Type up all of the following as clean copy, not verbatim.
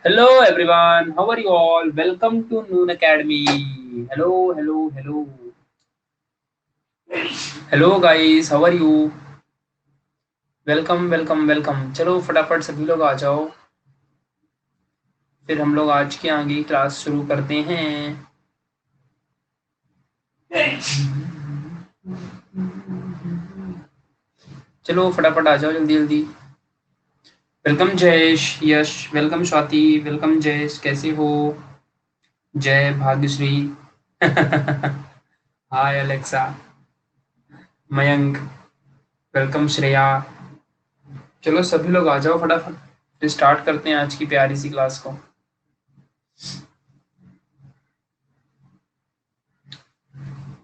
Hello everyone, how are you all? Welcome to Noon Academy. Hello, hello, hello. Hello guys, how are you? Welcome welcome welcome. चलो फटाफट सभी लोग आ जाओ, फिर हम लोग आज की आगे क्लास शुरू करते हैं। चलो फटाफट आ जाओ जल्दी जल्दी। वेलकम जयेश, यश, वेलकम स्वाति, वेलकम जयेश, कैसे हो? जय भाग्यश्री। हाय अलेक्सा, मयंक, वेलकम श्रेया। चलो सभी लोग आ जाओ फटाफट, फिर स्टार्ट करते हैं आज की प्यारी सी क्लास को।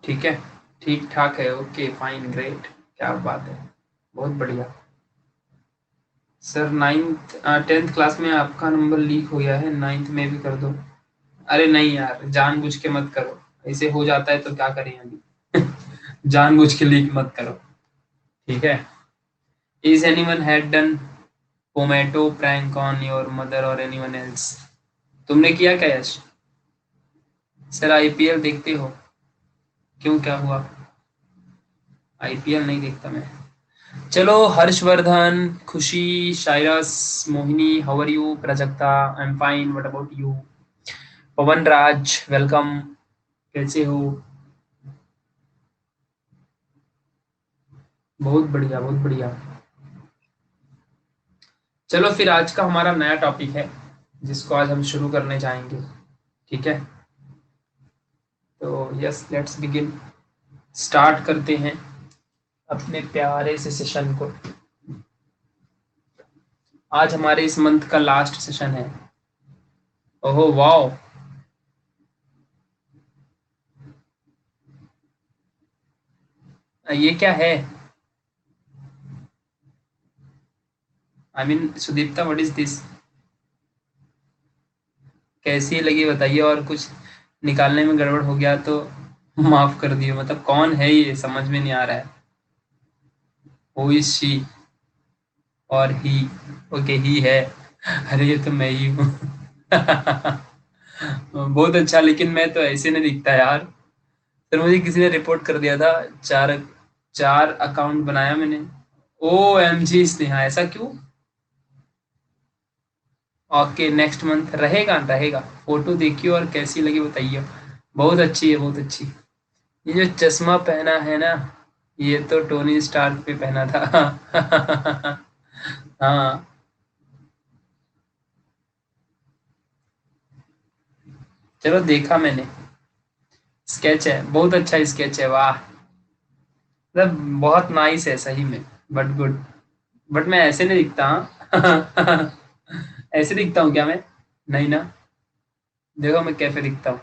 ठीक है, ठीक ठाक है, ओके फाइन ग्रेट, क्या बात है, बहुत बढ़िया। सर नाइन्थ 10th क्लास में आपका नंबर लीक हो गया है, नाइन्थ में भी कर दो। अरे नहीं यार, जानबूझ के मत करो, ऐसे हो जाता है तो क्या करें अभी। जानबूझ के लीक मत करो, ठीक है। Is anyone had done pomato prank on your mother और एनीवन एल्स? तुमने किया क्या यश? सर आईपीएल देखते हो? क्यों, क्या हुआ? आईपीएल नहीं देखता मैं। चलो Harshvardhan, Khushi, Cyrus, Mohini, how are you? Prajakta, I am fine, what about you? Pavan Raj, welcome, कैसे हो? बहुत बढ़िया, बहुत बढ़िया। चलो फिर आज का हमारा नया टॉपिक है, जिसको आज हम शुरू करने जाएंगे, ठीक है। तो यस, लेट्स बिगिन, स्टार्ट करते हैं अपने प्यारे से सेशन को। आज हमारे इस मंथ का लास्ट सेशन है। ओहो वाओ, ये क्या है? I mean Sudipta, what is this? कैसी लगी बताइए, और कुछ निकालने में गड़बड़ हो गया तो माफ कर दियो। मतलब कौन है ये, समझ में नहीं आ रहा है। हु इज शी और ही? ओके ही है। अरे ये तो मैं ही हूँ। बहुत अच्छा, लेकिन मैं तो ऐसे नहीं दिखता यार। सर मुझे किसी ने रिपोर्ट कर दिया था। चार चार अकाउंट बनाया मैंने। ओ एम जी स्नेहा, ऐसा क्यों? ओके नेक्स्ट मंथ रहेगा रहेगा। फोटो देखिए और कैसी लगी बताइए। बहुत अच्छी है, बहुत अच्छी। ये जो चश्मा पहना है ना, ये तो टोनी स्टार्क पे पहना था। हाँ। चलो देखा मैंने, स्केच है, बहुत अच्छा स्केच है, वाह। मतलब बहुत नाइस है सही में, बट गुड। बट मैं ऐसे नहीं दिखता, हाँ। ऐसे दिखता हूँ क्या मैं? नहीं ना। देखो मैं कैसे दिखता हूँ,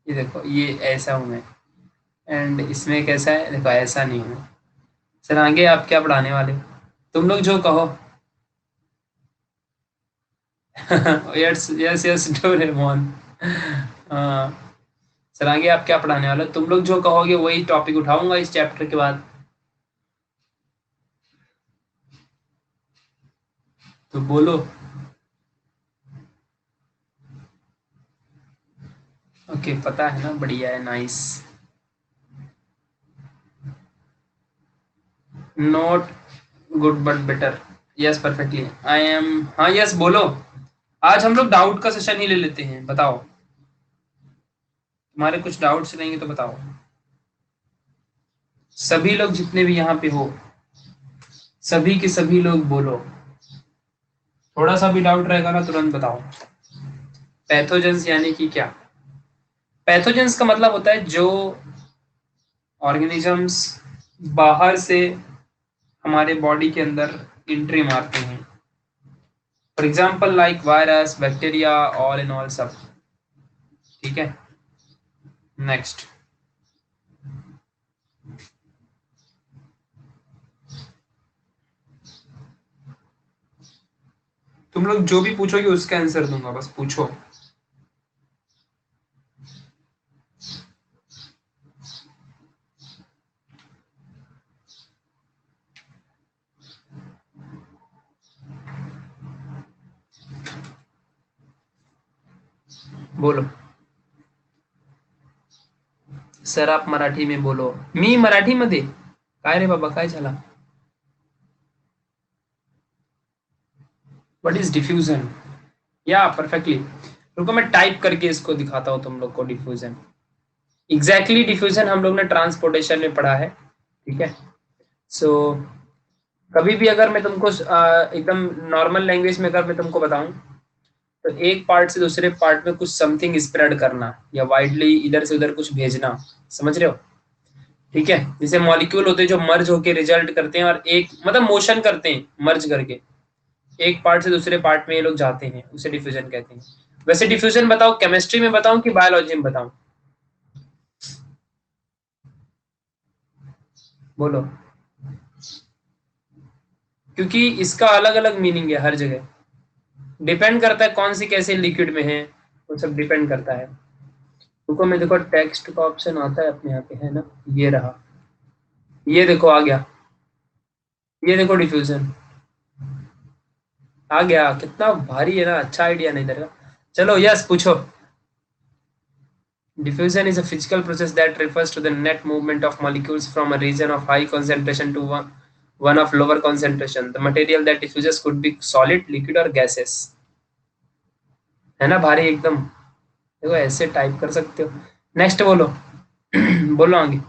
ये देखो, ये ऐसा हूँ मैं। एंड इसमें कैसा है, देखो ऐसा नहीं हूँ। सर आगे आप क्या पढ़ाने वाले हो? तुम लोग जो कहो। Yes yes yes, Doraemon. हाँ। सर आगे आप क्या पढ़ाने वाले हो? तुम लोग जो कहोगे वही टॉपिक उठाऊंगा इस चैप्टर के बाद। तो बोलो। ओके पता है ना, बढ़िया है, nice. Not good but better. Yes perfectly I am. हाँ यस बोलो। आज हम लोग डाउट का सेशन ही ले लेते हैं, बताओ। तुम्हारे कुछ डाउट्स रहेंगे तो बताओ। सभी लोग जितने भी यहाँ पे हो, सभी के सभी लोग बोलो। थोड़ा सा भी डाउट रहेगा ना, तुरंत बताओ। पैथोजेंस यानी कि क्या? पैथोजेंस का मतलब होता है जो ऑर्गेनिजम्स बाहर से हमारे बॉडी के अंदर एंट्री मारते हैं। For example like virus, bacteria, all in all सब, ठीक है। नेक्स्ट, तुम लोग जो भी पूछोगे उसका आंसर दूंगा, बस पूछो। बोलो सर, आप मराठी में बोलो. मी मराठी मध्ये काय रे बाबा, काय झाला? What is diffusion? या परफेक्टली. रुको मैं टाइप करके इसको दिखाता हूँ तुम लोग को. डिफ्यूजन, एग्जैक्टली डिफ्यूजन हम लोग ने ट्रांसपोर्टेशन में पढ़ा है. ठीक है. सो कभी भी अगर मैं तुमको एकदम नॉर्मल लैंग्वेज में अगर मैं तुमको बताऊं, तो एक पार्ट से दूसरे पार्ट में कुछ समथिंग स्प्रेड करना या वाइडली इधर से उधर कुछ भेजना. समझ रहे हो? ठीक है. जैसे मॉलिक्यूल होते हैं जो मर्ज होके रिजल्ट करते हैं, और एक मतलब मोशन करते हैं मर्ज करके, एक पार्ट से दूसरे पार्ट में ये लोग जाते हैं, उसे डिफ्यूजन कहते हैं. वैसे डिफ्यूजन बताओ, केमिस्ट्री में बताऊं कि बायोलॉजी में बताऊं? बोलो, क्योंकि इसका अलग अलग मीनिंग है हर जगह. डिपेंड करता है कौन सी कैसे लिक्विड में है, वो सब डिपेंड करता है. रुको मैं, देखो टेक्स्ट का ऑप्शन आता है अपने यहाँ पे, है ना? ये रहा, ये देखो आ गया. ये देखो डिफ्यूजन आ गया. कितना भारी है ना, अच्छा आइडिया नहीं इधर का. चलो यस पूछो. Diffusion is a physical process that refers to the net movement of molecules from a region of high concentration to one of lower concentration. The material that diffuses could be solid, liquid or gaseous. है ना भारी एकदम? देखो ऐसे type कर सकते हो. Next बोलो. बोलो आगे.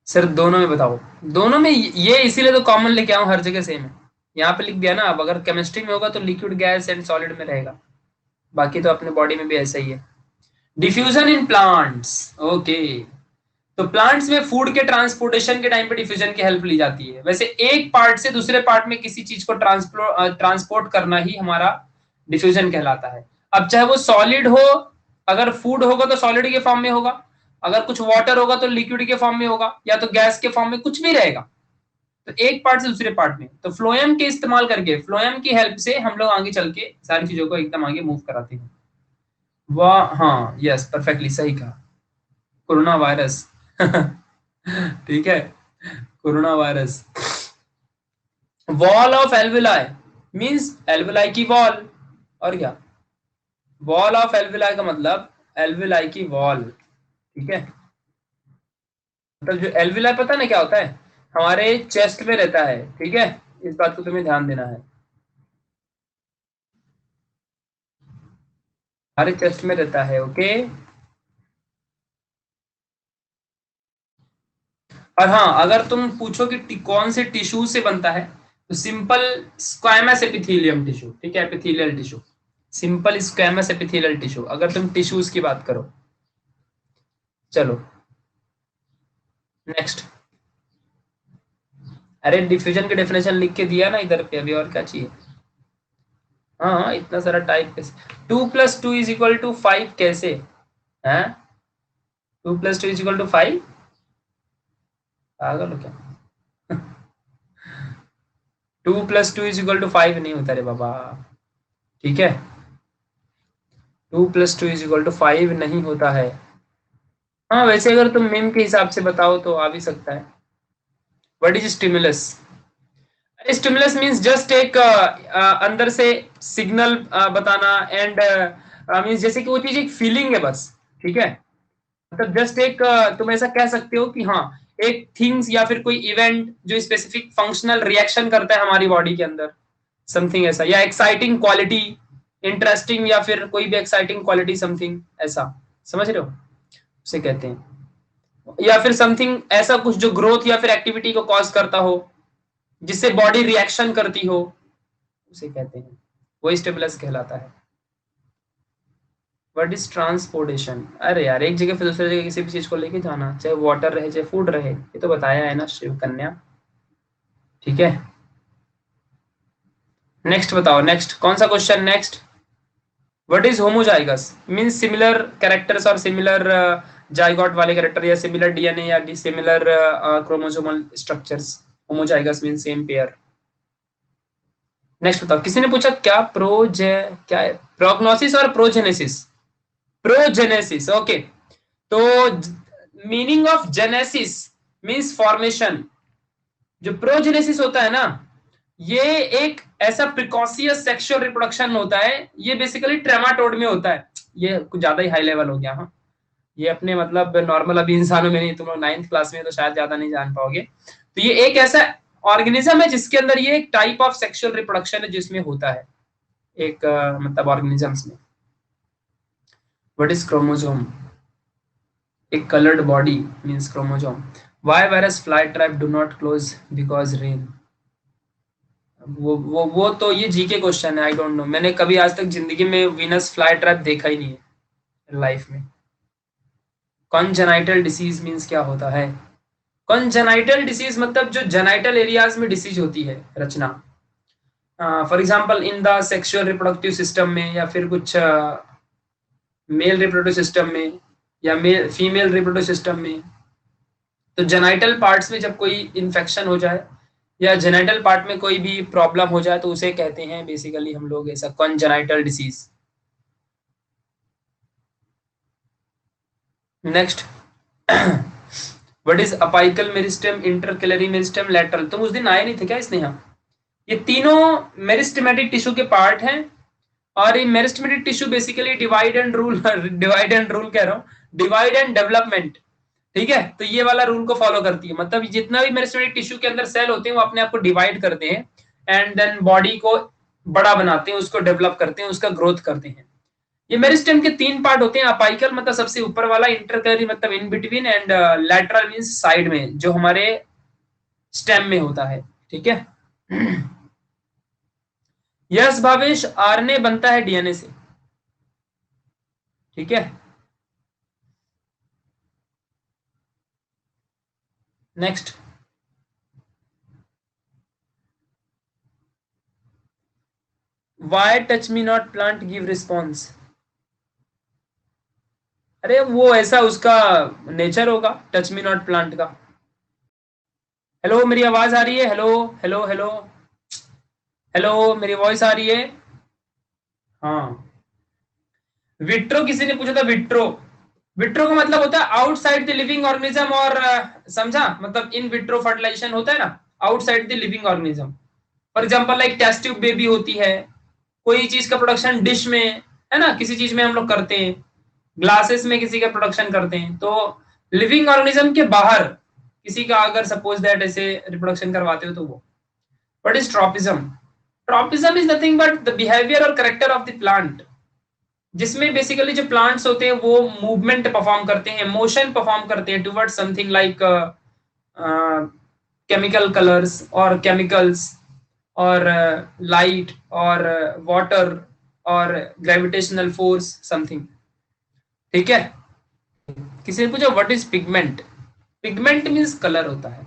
सर दोनों में बताओ. दोनों में ये इसीलिए तो कॉमन लेके आऊं, हर जगह सेम है. यहाँ पे लिख दिया ना. अब अगर केमिस्ट्री में होगा तो लिक्विड, गैस एंड सॉलिड में रहेगा. बाकी तो अपने बॉडी में भी ऐसा ही है. Diffusion in plants. ओके. तो प्लांट्स में फूड के ट्रांसपोर्टेशन के टाइम पे डिफ्यूजन की हेल्प ली जाती है. वैसे एक पार्ट से दूसरे पार्ट में किसी चीज को ट्रांसपोर्ट करना ही हमारा डिफ्यूजन कहलाता है. अब चाहे वो सॉलिड हो, अगर फूड होगा तो सॉलिड के फॉर्म में होगा, अगर कुछ वाटर होगा तो लिक्विड के फॉर्म में होगा, या तो गैस के फॉर्म में, कुछ भी रहेगा. तो एक पार्ट से दूसरे पार्ट में, तो फ्लोएम के इस्तेमाल करके, फ्लोएम की हेल्प से हम लोग आगे चल के सारी चीजों को एकदम आगे मूव कराते हैं. वाह, हाँ यस परफेक्टली सही कहा. Corona virus. ठीक है. Corona virus. Wall of alveoli means alveoli की वॉल. और क्या? वॉल ऑफ एल्विलाई का मतलब एल्विलाई की वॉल. ठीक है. मतलब जो एल्विलाई, पता है ना क्या होता है? हमारे चेस्ट में रहता है. ठीक है. इस बात को तुम्हें ध्यान देना है. हमारे चेस्ट में रहता है. ओके. और हाँ, अगर तुम पूछो कि कौन से टिश्यू से बनता है, तो सिंपल स्क्वायमस एपिथेलियम टिश्यू. ठीक है, epithelial tissue, simple squamous epithelial tissue, अगर तुम टिश्यूज की बात करो. चलो नेक्स्ट. अरे डिफ्यूजन की डेफिनेशन लिख के दिया ना इधर पे, अभी और क्या चाहिए? हाँ इतना सारा टाइप कैसे? 2+2 = 5 कैसे? हैं? 2+2 = 5? पागल हो क्या? 2+2 = 5 नहीं होता रे बाबा. ठीक है. 2+2 = 5 नहीं होता है. हाँ वैसे अगर तुम मीम के हिसाब से बताओ तो आ भी सकता है. What is stimulus? Stimulus means just एक अंदर से सिग्नल बताना, एंड मींस जैसे कि वो चीज एक फीलिंग है बस. ठीक है. मतलब जस्ट एक तुम ऐसा कह सकते हो कि हाँ, एक थिंग्स या फिर कोई इवेंट जो स्पेसिफिक फंक्शनल रिएक्शन करता है हमारी बॉडी के अंदर, समथिंग ऐसा. या एक्साइटिंग क्वालिटी, इंटरेस्टिंग, या फिर कोई भी एक्साइटिंग क्वालिटी, समथिंग ऐसा. समझ रहे हो? उसे कहते हैं. या फिर समथिंग ऐसा कुछ जो ग्रोथ या फिर एक्टिविटी को कॉज करता हो, जिससे बॉडी रिएक्शन करती हो, उसे कहते हैं. वो स्टिमुलस कहलाता है. What is transportation? अरे यार, एक जगह फिर दूसरी जगह किसी भी चीज को लेके जाना, चाहे वाटर रहे चाहे फूड रहे, ये तो बताया है ना शिव कन्या. ठीक है. नेक्स्ट बताओ. नेक्स्ट कौन सा question? Next. What is homozygous? Means similar characters और सिमिलर जाइगोट वाले कैरेक्टर, या सिमिलर डीएनए या dissimilar chromosomal structures. Homozygous means same pair. Next बताओ. किसी ने पूछा क्या क्या है प्रोग्नोसिस और प्रोजेनेसिस? प्रोजेनेसिस. ओके. तो meaning of genesis means formation. जो प्रोजेनेसिस होता है ना, ये एक ऐसा प्रिकॉशियस सेक्सुअल रिप्रोडक्शन होता है. ये बेसिकली ट्रेमाटोड में होता है. ये कुछ ज्यादा ही हाई लेवल हो गया। हाँ, ये अपने मतलब नॉर्मल अभी इंसानों में नहीं, तुम लोग 9th क्लास में तो शायद ज्यादा नहीं जान पाओगे। तो ये एक ऐसा ऑर्गेनिज्म है जिसके अंदर ये एक टाइप ऑफ सेक्सुअल रिप्रोडक्शन है जिसमें होता है एक मतलब ऑर्गेनिजम्स में। What is chromosome? A colored body means chromosome. Why whereas fly trap do not close because rain? वो तो ये जीके क्वेश्चन है, आई डोंट नो, मैंने कभी आज तक जिंदगी में वीनस फ्लाई ट्रैप देखा ही नहीं है लाइफ में। कॉन्जेनाइटल डिसीज मींस क्या होता है? कॉन्जेनाइटल डिसीज मतलब जो जेनाइटल एरियाज में डिसीज होती है, Rachna. For example in the sexual reproductive system में, या फिर कुछ मेल रिप्रोडक्टिव सिस्टम में, या मेल फीमेल रिप्रोडक्टिव सिस्टम में। तो जेनाइटल पार्ट्स में जब कोई इन्फेक्शन हो जाए या जेनाइटल पार्ट में कोई भी प्रॉब्लम हो जाए तो उसे कहते हैं बेसिकली हम लोग ऐसा congenital disease. Next, what is apical meristem, intercalary meristem, lateral? तुम उस दिन आए नहीं थे क्या स्नेहा? ये तीनों मेरिस्टेमेटिक टिश्यू के पार्ट हैं। और ये meristematic tissue basically divide and rule divide and rule कह रहा हूँ, डिवाइड एंड डेवलपमेंट। ठीक है, तो ये वाला रूल को फॉलो करती है। मतलब जितना भी मेरिस्टेमेटिक टिश्यू के अंदर सेल होते हैं वो अपने आप को डिवाइड करते हैं एंड देन बॉडी को बड़ा बनाते हैं, उसको डेवलप करते हैं, उसका ग्रोथ करते हैं। ये मेरिस्टेम के 3 पार्ट होते हैं। अपाइकल मतलब सबसे ऊपर वाला, इंटरकैलरी मतलब in between, and lateral means side में, जो हमारे स्टेम में होता है। ठीक है। यस भावेश, आरएनए बनता है डीएनए से। ठीक है। Next, why touch me not plant give response? अरे वो ऐसा उसका नेचर होगा टच मी नॉट प्लांट का। हेलो, मेरी आवाज आ रही है? हेलो हेलो हेलो हेलो, मेरी वॉइस आ रही है? हाँ, विट्रो किसी ने पूछा था। विट्रो, विट्रो का मतलब होता है आउटसाइड द लिविंग ऑर्गेनिज्म, और समझा मतलब इन विट्रो फर्टिलाइजेशन होता है ना outside the living organism. For example like test tube baby होती है, कोई चीज का प्रोडक्शन डिश में है ना, किसी चीज में हम लोग करते हैं, ग्लासेस में किसी का प्रोडक्शन करते हैं। तो लिविंग ऑर्गेनिज्म के बाहर किसी का अगर सपोज दैट ऐसे रिप्रोडक्शन करवाते हो तो वो। What is tropism? Tropism is nothing but the behaviour और कैरेक्टर ऑफ द प्लांट, जिसमें बेसिकली जो प्लांट्स होते हैं वो मूवमेंट परफॉर्म करते हैं, मोशन परफॉर्म करते हैं towards something like chemical colours और केमिकल्स और लाइट और वाटर और ग्रेविटेशनल फोर्स समथिंग। ठीक है। किसी ने पूछा what is pigment? Pigment means colour होता है।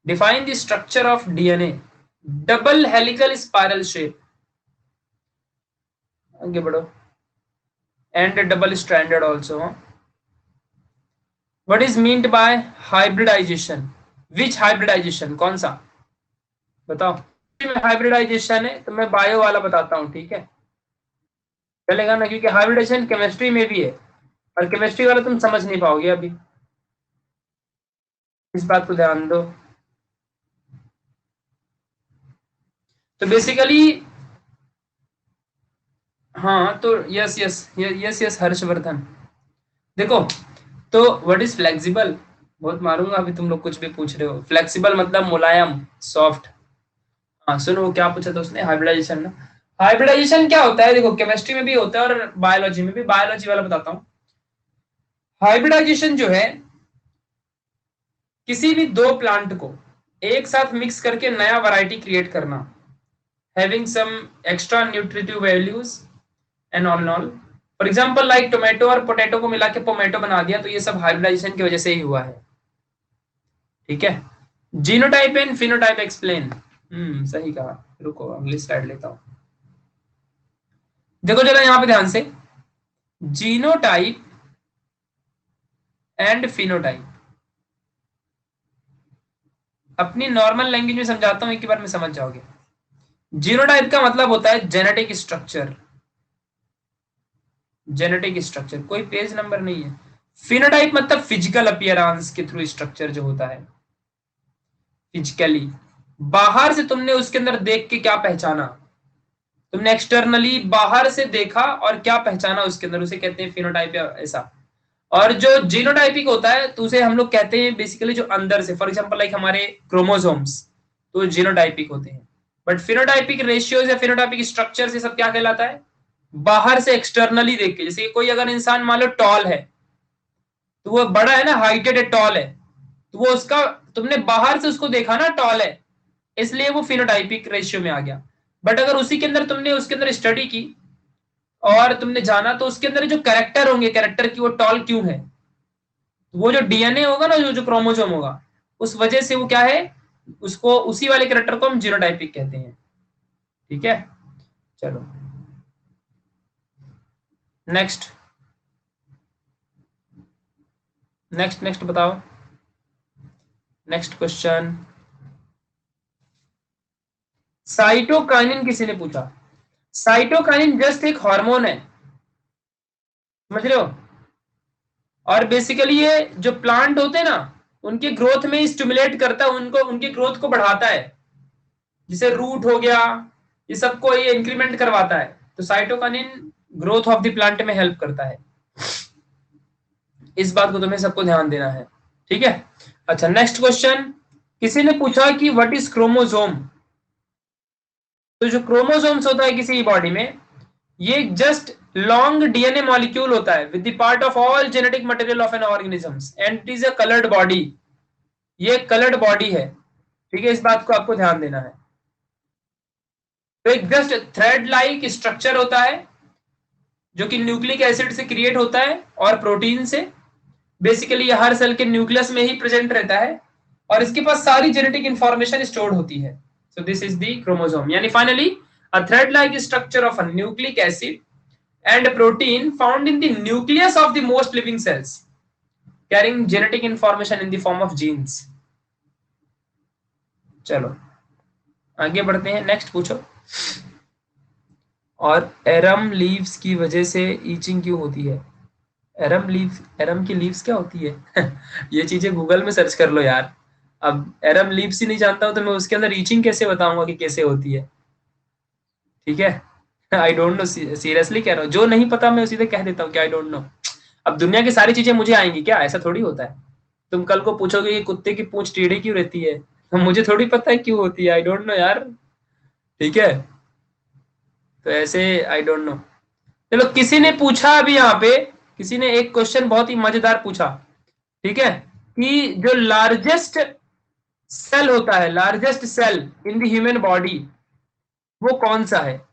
Define the structure of DNA, double helical spiral shape. आगे बढ़ो। And double stranded also. What is meant by hybridisation? Which hybridisation, कौन सा बताओ? हाइब्रिडाइजेशन है तो मैं बायो वाला बताता हूँ, ठीक है, चलेगा ना? क्योंकि हाइब्रिडाइजेशन केमिस्ट्री में भी है और केमिस्ट्री वाला तुम समझ नहीं पाओगे अभी, इस बात को ध्यान दो। तो बेसिकली हाँ, तो yes yes yes yes Harshvardhan, देखो, तो व्हाट इज फ्लेक्सिबल? बहुत मारूंगा अभी तुम लोग कुछ भी पूछ रहे हो। फ्लेक्सिबल मतलब मुलायम, सॉफ्ट। हाँ सुनो, वो क्या पूछा था उसने, हाइब्रिडाइजेशन ना। हाइब्रिडाइजेशन क्या होता है, देखो केमिस्ट्री में भी होता है और बायोलॉजी में भी। बायोलॉजी वाला बताता हूँ। हाइब्रिडाइजेशन जो है किसी भी दो प्लांट को एक साथ मिक्स करके नया वैरायटी क्रिएट करना, having some extra nutritive values and all all. For example like tomato और पोटैटो को मिला के पोमेटो बना दिया, तो ये सब हाइब्रिडाइजेशन की वजह से ही हुआ है। ठीक है। Genotype and phenotype explain. सही कहा। रुको अगली स्लाइड लेता हूं। देखो जरा यहां पे ध्यान से, जीनोटाइप एंड फिनोटाइप, अपनी नॉर्मल लैंग्वेज में समझाता हूं, एक ही बार में समझ जाओगे। जीनोटाइप का मतलब होता है जेनेटिक स्ट्रक्चर, जेनेटिक स्ट्रक्चर, कोई पेज नंबर नहीं है। फिनोटाइप मतलब फिजिकल अपीयरेंस के थ्रू स्ट्रक्चर जो होता है, फिजिकली बाहर से तुमने उसके अंदर देख के क्या पहचाना, तुमने एक्सटर्नली बाहर से देखा और क्या पहचाना उसके अंदर, उसे कहते हैं फिनोटाइप या ऐसा। और जो जीनोटाइपिक होता है तो उसे हम लोग कहते हैं बेसिकली जो अंदर से, फॉर एग्जांपल लाइक हमारे क्रोमोसोम्स, तो जीनोटाइपिक होते हैं। बट फिनोटाइपिक रेशियोज या फिनोटाइपिक स्ट्रक्चर से सब क्या कहलाता है, बाहर से एक्सटर्नली देख के। जैसे कोई अगर इंसान मान लो टॉल है, तो वो बड़ा है ना, हाइटेड है, टॉल है, तो वो उसका, तुमने बाहर से उसको देखा ना टॉल है, इसलिए वो फिनोटाइपिक रेशियो में आ गया। बट अगर उसी के अंदर तुमने उसके अंदर स्टडी की और तुमने जाना, तो उसके अंदर जो कैरेक्टर होंगे, कैरेक्टर की वो टॉल क्यों है, वो जो डीएनए होगा ना, जो जो क्रोमोसोम होगा, उस वजह से वो क्या है, उसको, उसी वाले कैरेक्टर को हम जीनोटाइपिक कहते हैं। ठीक है, चलो नेक्स्ट नेक्स्ट नेक्स्ट बताओ, नेक्स्ट क्वेश्चन। साइटोकाइनिन किसी ने पूछा। साइटोकाइनिन जस्ट एक हार्मोन है, समझ रहे हो। और बेसिकली ये जो प्लांट होते हैं ना, उनके ग्रोथ में स्टिमुलेट करता है, उनको, उनकी ग्रोथ को बढ़ाता है। जैसे रूट हो गया, ये सबको ये इंक्रीमेंट करवाता है। तो cytokinin growth of the plant में हेल्प करता है। इस बात को तुम्हें सबको ध्यान देना है। ठीक है, अच्छा नेक्स्ट क्वेश्चन। किसी ने पूछा कि व्हाट इज क्रोमोसोम। तो जो क्रोमोसोम्स होता है किसी बॉडी में, ये जस्ट लॉन्ग डीएनए मॉलिक्यूल होता है with the part of all genetic material of N organisms and it is a coloured body. ये कलर्ड बॉडी है। ठीक है, इस बात को आपको ध्यान देना है। तो एक जस्ट थ्रेड लाइक स्ट्रक्चर होता है जो कि न्यूक्लिक एसिड से क्रिएट होता है और प्रोटीन से। बेसिकली ये हर सेल के न्यूक्लियस में ही प्रेजेंट रहता है और इसके पास सारी जेनेटिक इंफॉर्मेशन स्टोर्ड होती है। So this is the chromosome, यानी finally a thread like structure of a nucleic acid and protein found in the nucleus of the most living cells carrying genetic information in the form of genes। चलो आगे बढ़ते हैं, next पूछो। और एरम leaves की वजह से ईचिंग क्यों होती है। एरम लीव, एरम की लीव्स क्या होती है ये चीजें गूगल में सर्च कर लो यार। अब एरम लीव्स ही नहीं जानता हूं तो मैं उसके अंदर ईचिंग कैसे बताऊंगा कि कैसे होती है। ठीक है, आई डोंट नो, सीरियसली कह रहा हूँ, जो नहीं पता मैं सीधे कह देता हूँ कि आई डोंट नो। अब दुनिया की सारी चीजें मुझे आएंगी क्या, ऐसा थोड़ी होता है। तुम कल को पूछोगे कि कुत्ते की पूंछ टेढ़ी क्यों रहती है, तो मुझे थोड़ी पता है क्यों होती है, आई डोंट नो यार। ठीक है, तो ऐसे आई डोंट नो। चलो किसी ने पूछा अभी यहाँ पे, किसी ने एक क्वेश्चन बहुत ही मजेदार पूछा। ठीक है, कि जो लार्जेस्ट सेल होता है, largest cell in the human body, वो कौन सा है।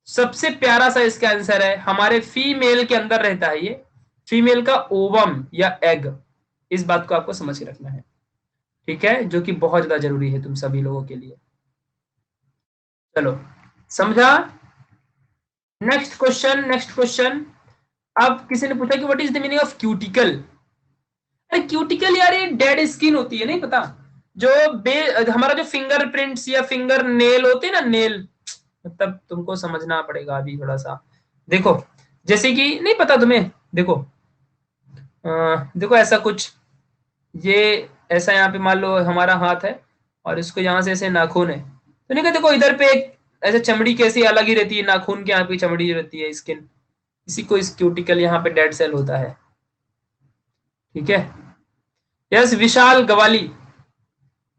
सबसे प्यारा सा इसका आंसर है, हमारे फीमेल के अंदर रहता है ये, फीमेल का ओवम या एग। इस बात को आपको समझ के रखना है। ठीक है, जो कि बहुत ज्यादा जरूरी है तुम सभी लोगों के लिए। चलो समझा। Next question, next question. अब किसी ने पूछा कि what is the meaning of cuticle. अरे क्यूटिकल यार ये डेड स्किन होती है, नहीं पता। जो हमारा जो फिंगर प्रिंट्स या फिंगर नेल होते हैं ना, नेल, मतलब तुमको समझना पड़ेगा अभी थोड़ा सा। देखो जैसे कि नहीं पता तुम्हें, देखो देखो ऐसा कुछ, ये ऐसा यहाँ पे मान लो हमारा हाथ है और इसको यहाँ से ऐसे नाखून है, तो नहीं कहते देखो इधर पे एक ऐसे चमड़ी कैसी अलग ही रहती है, नाखून के यहाँ पे चमड़ी रहती है, स्किन, इसी को इस क्यूटिकल यहाँ पे डेड सेल होता है। ठीक है, यस विशाल गवाली,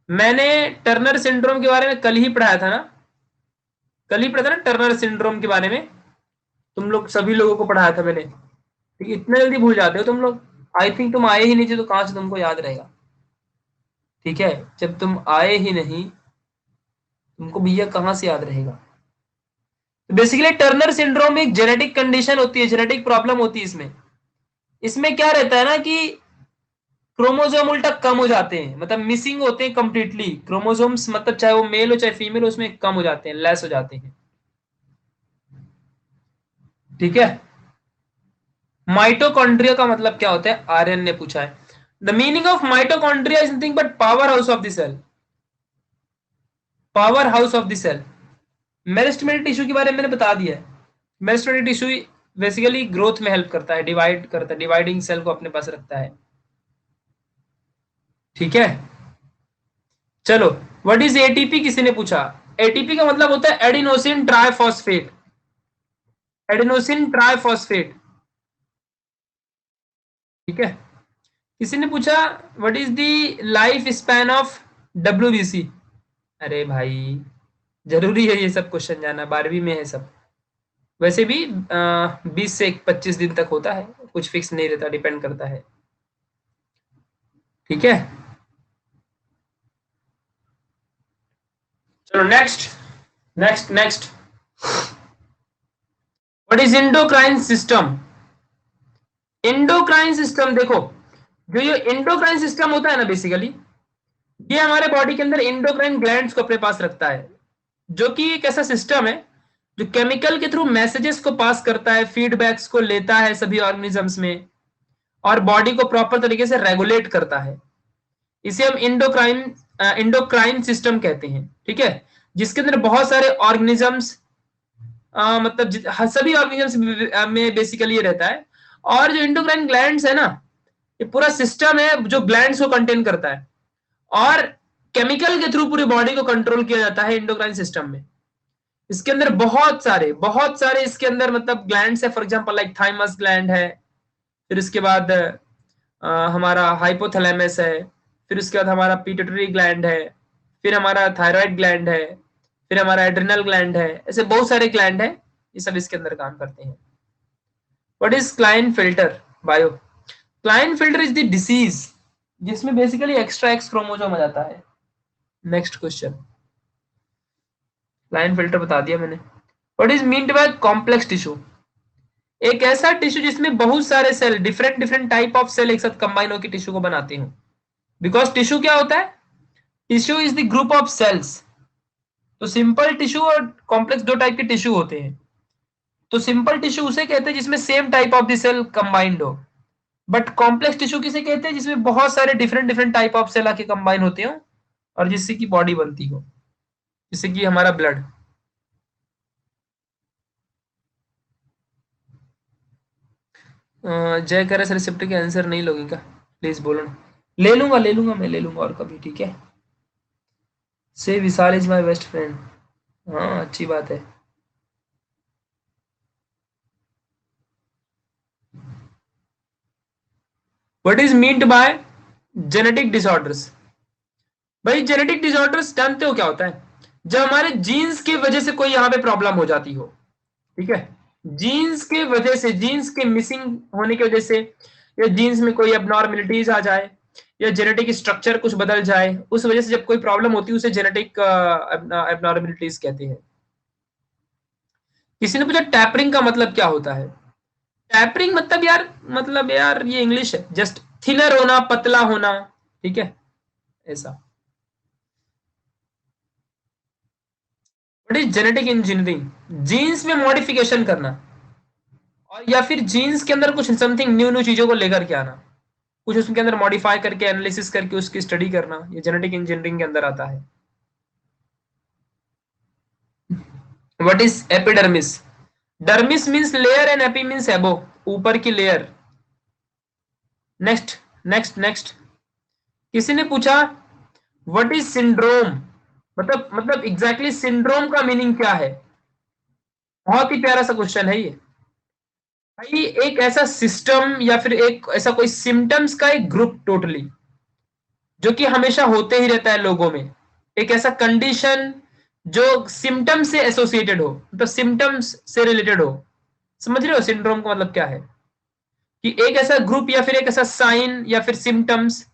मैंने टर्नर सिंड्रोम के बारे में कल ही पढ़ाया था ना, कल ही पढ़ा था ना टर्नर सिंड्रोम के बारे में, तुम लोग सभी लोगों को पढ़ाया था मैंने। ठीक है, इतना जल्दी भूल जाते हो तुम लोग। आई थिंक तुम आए ही नहीं थे तो कहां से तुमको याद रहेगा। ठीक है, जब तुम आए ही नहीं, तुमको भैया कहां से याद रहेगा। तो बेसिकली टर्नर सिंड्रोम एक जेनेटिक कंडीशन होती है, जेनेटिक प्रॉब्लम होती है इसमें। इसमें क्या रहता है ना कि क्रोमोसोम उल्टा कम हो जाते हैं, मतलब मिसिंग होते हैं कंप्लीटली क्रोमोसोम्स, मतलब चाहे वो मेल हो चाहे फीमेल हो, उसमें कम हो जाते हैं, लेस हो जाते हैं। ठीक है, माइटोकॉन्ड्रिया का मतलब क्या होता है, आर्यन ने पूछा है। The meaning of mitochondria is nothing but power house of the cell, power house of the cell. Meristematic tissue के बारे में मैंने बता दिया है। मेरिस्टेमेटिक टिश्यू बेसिकली ग्रोथ में हेल्प करता है, डिवाइड करता है, डिवाइडिंग सेल को अपने पास रखता है। ठीक है, चलो व्हाट इज एटीपी किसी ने पूछा। एटीपी का मतलब होता है एडिनोसिन ट्राइफॉस्फेट, एडिनोसिन ट्राइफॉस्फेट, ठीक है। किसी ने पूछा what is the life span of WBC. अरे भाई जरूरी है ये सब क्वेश्चन जानना, 12वीं में है सब। वैसे भी 20 से 25 दिन तक होता है, कुछ फिक्स नहीं रहता, डिपेंड करता है, ठीक है। चलो next next next, what is endocrine system. Endocrine system देखो, जो ये इंडोक्राइन सिस्टम होता है ना, बेसिकली ये हमारे बॉडी के अंदर इंडोक्राइन ग्लैंड्स को अपने पास रखता है, जो कि एक ऐसा सिस्टम है जो केमिकल के थ्रू मैसेजेस को पास करता है, फीडबैक्स को लेता है सभी ऑर्गेनिजम्स में, और बॉडी को प्रॉपर तरीके से रेगुलेट करता है। इसे हम इंडोक्राइन सिस्टम कहते हैं, ठीक है। जिसके अंदर बहुत सारे ऑर्गेनिजम्स, मतलब सभी ऑर्गेनिजम्स में बेसिकली ये रहता है। और जो इंडोक्राइन ग्लैंड्स है ना, ये पूरा सिस्टम है जो ग्लैंड्स को कंटेन करता है, और केमिकल के थ्रू पूरी बॉडी को कंट्रोल किया जाता है इंडोक्राइन सिस्टम में। इसके अंदर बहुत सारे इसके अंदर मतलब ग्लैंड्स है, for example like thymus gland है, फिर इसके बाद हमारा हाइपोथैलेमस है, फिर उसके बाद हमारा पिट्यूटरी ग्लैंड है, फिर हमारा थायराइड ग्लैंड है, फिर हमारा एड्रिनल ग्लैंड है। ऐसे बहुत सारे ग्लैंड है, ये सब इसके अंदर काम करते हैं। व्हाट इज क्लाइनफिल्टर बायो। क्लाइनफिल्टर इज द डिसीज जिसमें बेसिकली एक्स्ट्रा एक्स क्रोमोसोम आ जाता है। नेक्स्ट क्वेश्चन, क्लाइनफिल्टर बता दिया मैंने। What is meant by complex tissue. एक ऐसा टिश्यू जिसमें बहुत सारे cell, different different type of cell एक साथ कंबाइन होकर टिश्यू को बनाते हो। बिकॉज टिश्यू क्या होता है, tissue is the group of cells. तो सिंपल टिश्यू और कॉम्प्लेक्स दो टाइप के टिश्यू होते हैं। तो सिंपल टिश्यू उसे कहते हैं जिसमें same type of the cell combined हो, बट कॉम्प्लेक्स टिश्यू किसे कहते हैं, जिसमें बहुत सारे different different type of cell आके कंबाइन होते हो और जिससे की बॉडी बनती हो, जिससे कि हमारा ब्लड। जय करे रिसेप्टर के आंसर नहीं लोगे क्या, प्लीज बोलो ना। ले लूंगा मैं, ले लूंगा और कभी, ठीक है। से विशाल इज माय बेस्ट फ्रेंड, हाँ अच्छी बात है। What is meant bye genetic disorders. भाई जेनेटिक डिसऑर्डर्स जानते हो क्या होता है, जब हमारे जीन्स की वजह से कोई यहाँ पे प्रॉब्लम हो जाती हो, ठीक है। जीन्स के वजह से, जीन्स के मिसिंग होने की वजह से, या जीन्स में कोई एबनॉर्मेलिटीज आ जाए, या जेनेटिक स्ट्रक्चर कुछ बदल जाए, उस वजह से जब कोई प्रॉब्लम होती है उसे जेनेटिक एबनॉर्मेलिटीज कहते हैं। किसी ने पूछा टैपरिंग का मतलब क्या होता है। टैपरिंग मतलब यार ये इंग्लिश है, जस्ट थिनर होना, पतला होना, ठीक है, ऐसा। What is genetic engineering, genes में मॉडिफिकेशन करना, और या फिर जीन्स के अंदर कुछ समथिंग न्यू न्यू चीजों को लेकर के आना, कुछ उसके अंदर मॉडिफाई करके एनालिसिस करके उसकी स्टडी करना, ये जेनेटिक इंजीनियरिंग के अंदर आता है। What is epidermis. Dermis means layer and AP means एबो, ऊपर की लेयर। नेक्स्ट नेक्स्ट नेक्स्ट, किसी ने पूछा व्हाट इज सिंड्रोम, मतलब एग्जैक्टली सिंड्रोम का मीनिंग क्या है। बहुत ही प्यारा सा क्वेश्चन है ये। भाई एक ऐसा सिस्टम या फिर एक ऐसा कोई सिम्टम्स का एक ग्रुप टोटली, जो कि हमेशा होते ही रहता है लोगों में, एक ऐसा कंडीशन जो सिम्टम से एसोसिएटेड हो, मतलब सिम्टम्स से रिलेटेड हो। समझ रहे हो सिंड्रोम का मतलब क्या है, कि एक ऐसा ग्रुप या फिर एक ऐसा साइन या फिर सिम्टम्स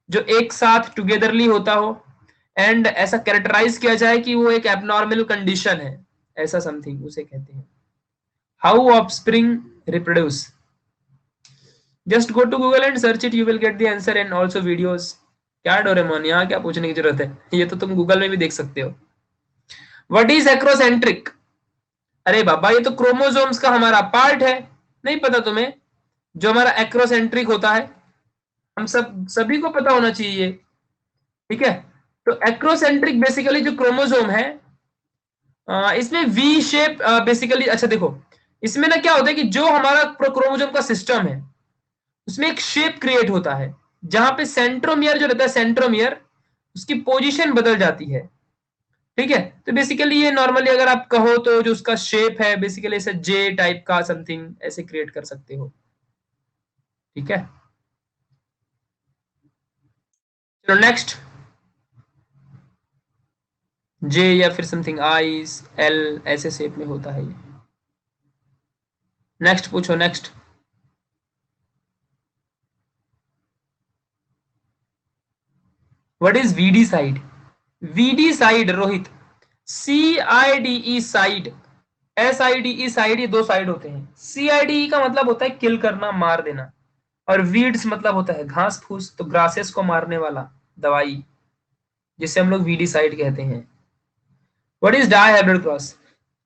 जो एक साथ टुगेदरली होता हो, एंड ऐसा कैरेक्टराइज किया जाए कि वो एक एबनॉर्मल कंडीशन है, ऐसा समथिंग उसे कहते हैं। How offspring reproduce, just go to Google and search it, you will get the answer and also videos. क्या डोरेमोन, यहाँ क्या पूछने की जरूरत है, ये तो तुम गूगल में भी देख सकते हो। व्हाट इज एक्रोसेंट्रिक, अरे बाबा ये तो क्रोमोसोम्स का हमारा पार्ट है, नहीं पता तुम्हें, जो हमारा एक्रोसेंट्रिक होता है, हम सभी को पता होना चाहिए, ठीक है। तो एक्रोसेंट्रिक बेसिकली जो क्रोमोसोम है, इसमें वी शेप बेसिकली, अच्छा देखो इसमें ना क्या होता है कि जो हमारा क्रोमोसोम का सिस्टम है उसमें एक शेप क्रिएट होता है, जहां पे सेंट्रोमियर जो रहता है, सेंट्रोमियर उसकी पोजीशन बदल जाती है, ठीक है। तो बेसिकली ये नॉर्मली अगर आप कहो तो जो उसका शेप है बेसिकली ऐसे जे टाइप का समथिंग ऐसे क्रिएट कर सकते हो। ठीक है, चलो नेक्स्ट। जे या फिर समथिंग आईज एल ऐसे शेप में होता है ये। नेक्स्ट पूछो next. What is VD side? VD side Rohit, C I D E side, S I D E side, ये दो साइड होते हैं। सी आई डी ई का मतलब होता है किल करना, मार देना, और वीड्स मतलब होता है घास फूस, तो ग्रासेस को मारने वाला दवाई, जिसे हम लोग वीडी साइड कहते हैं। What is dihybrid cross?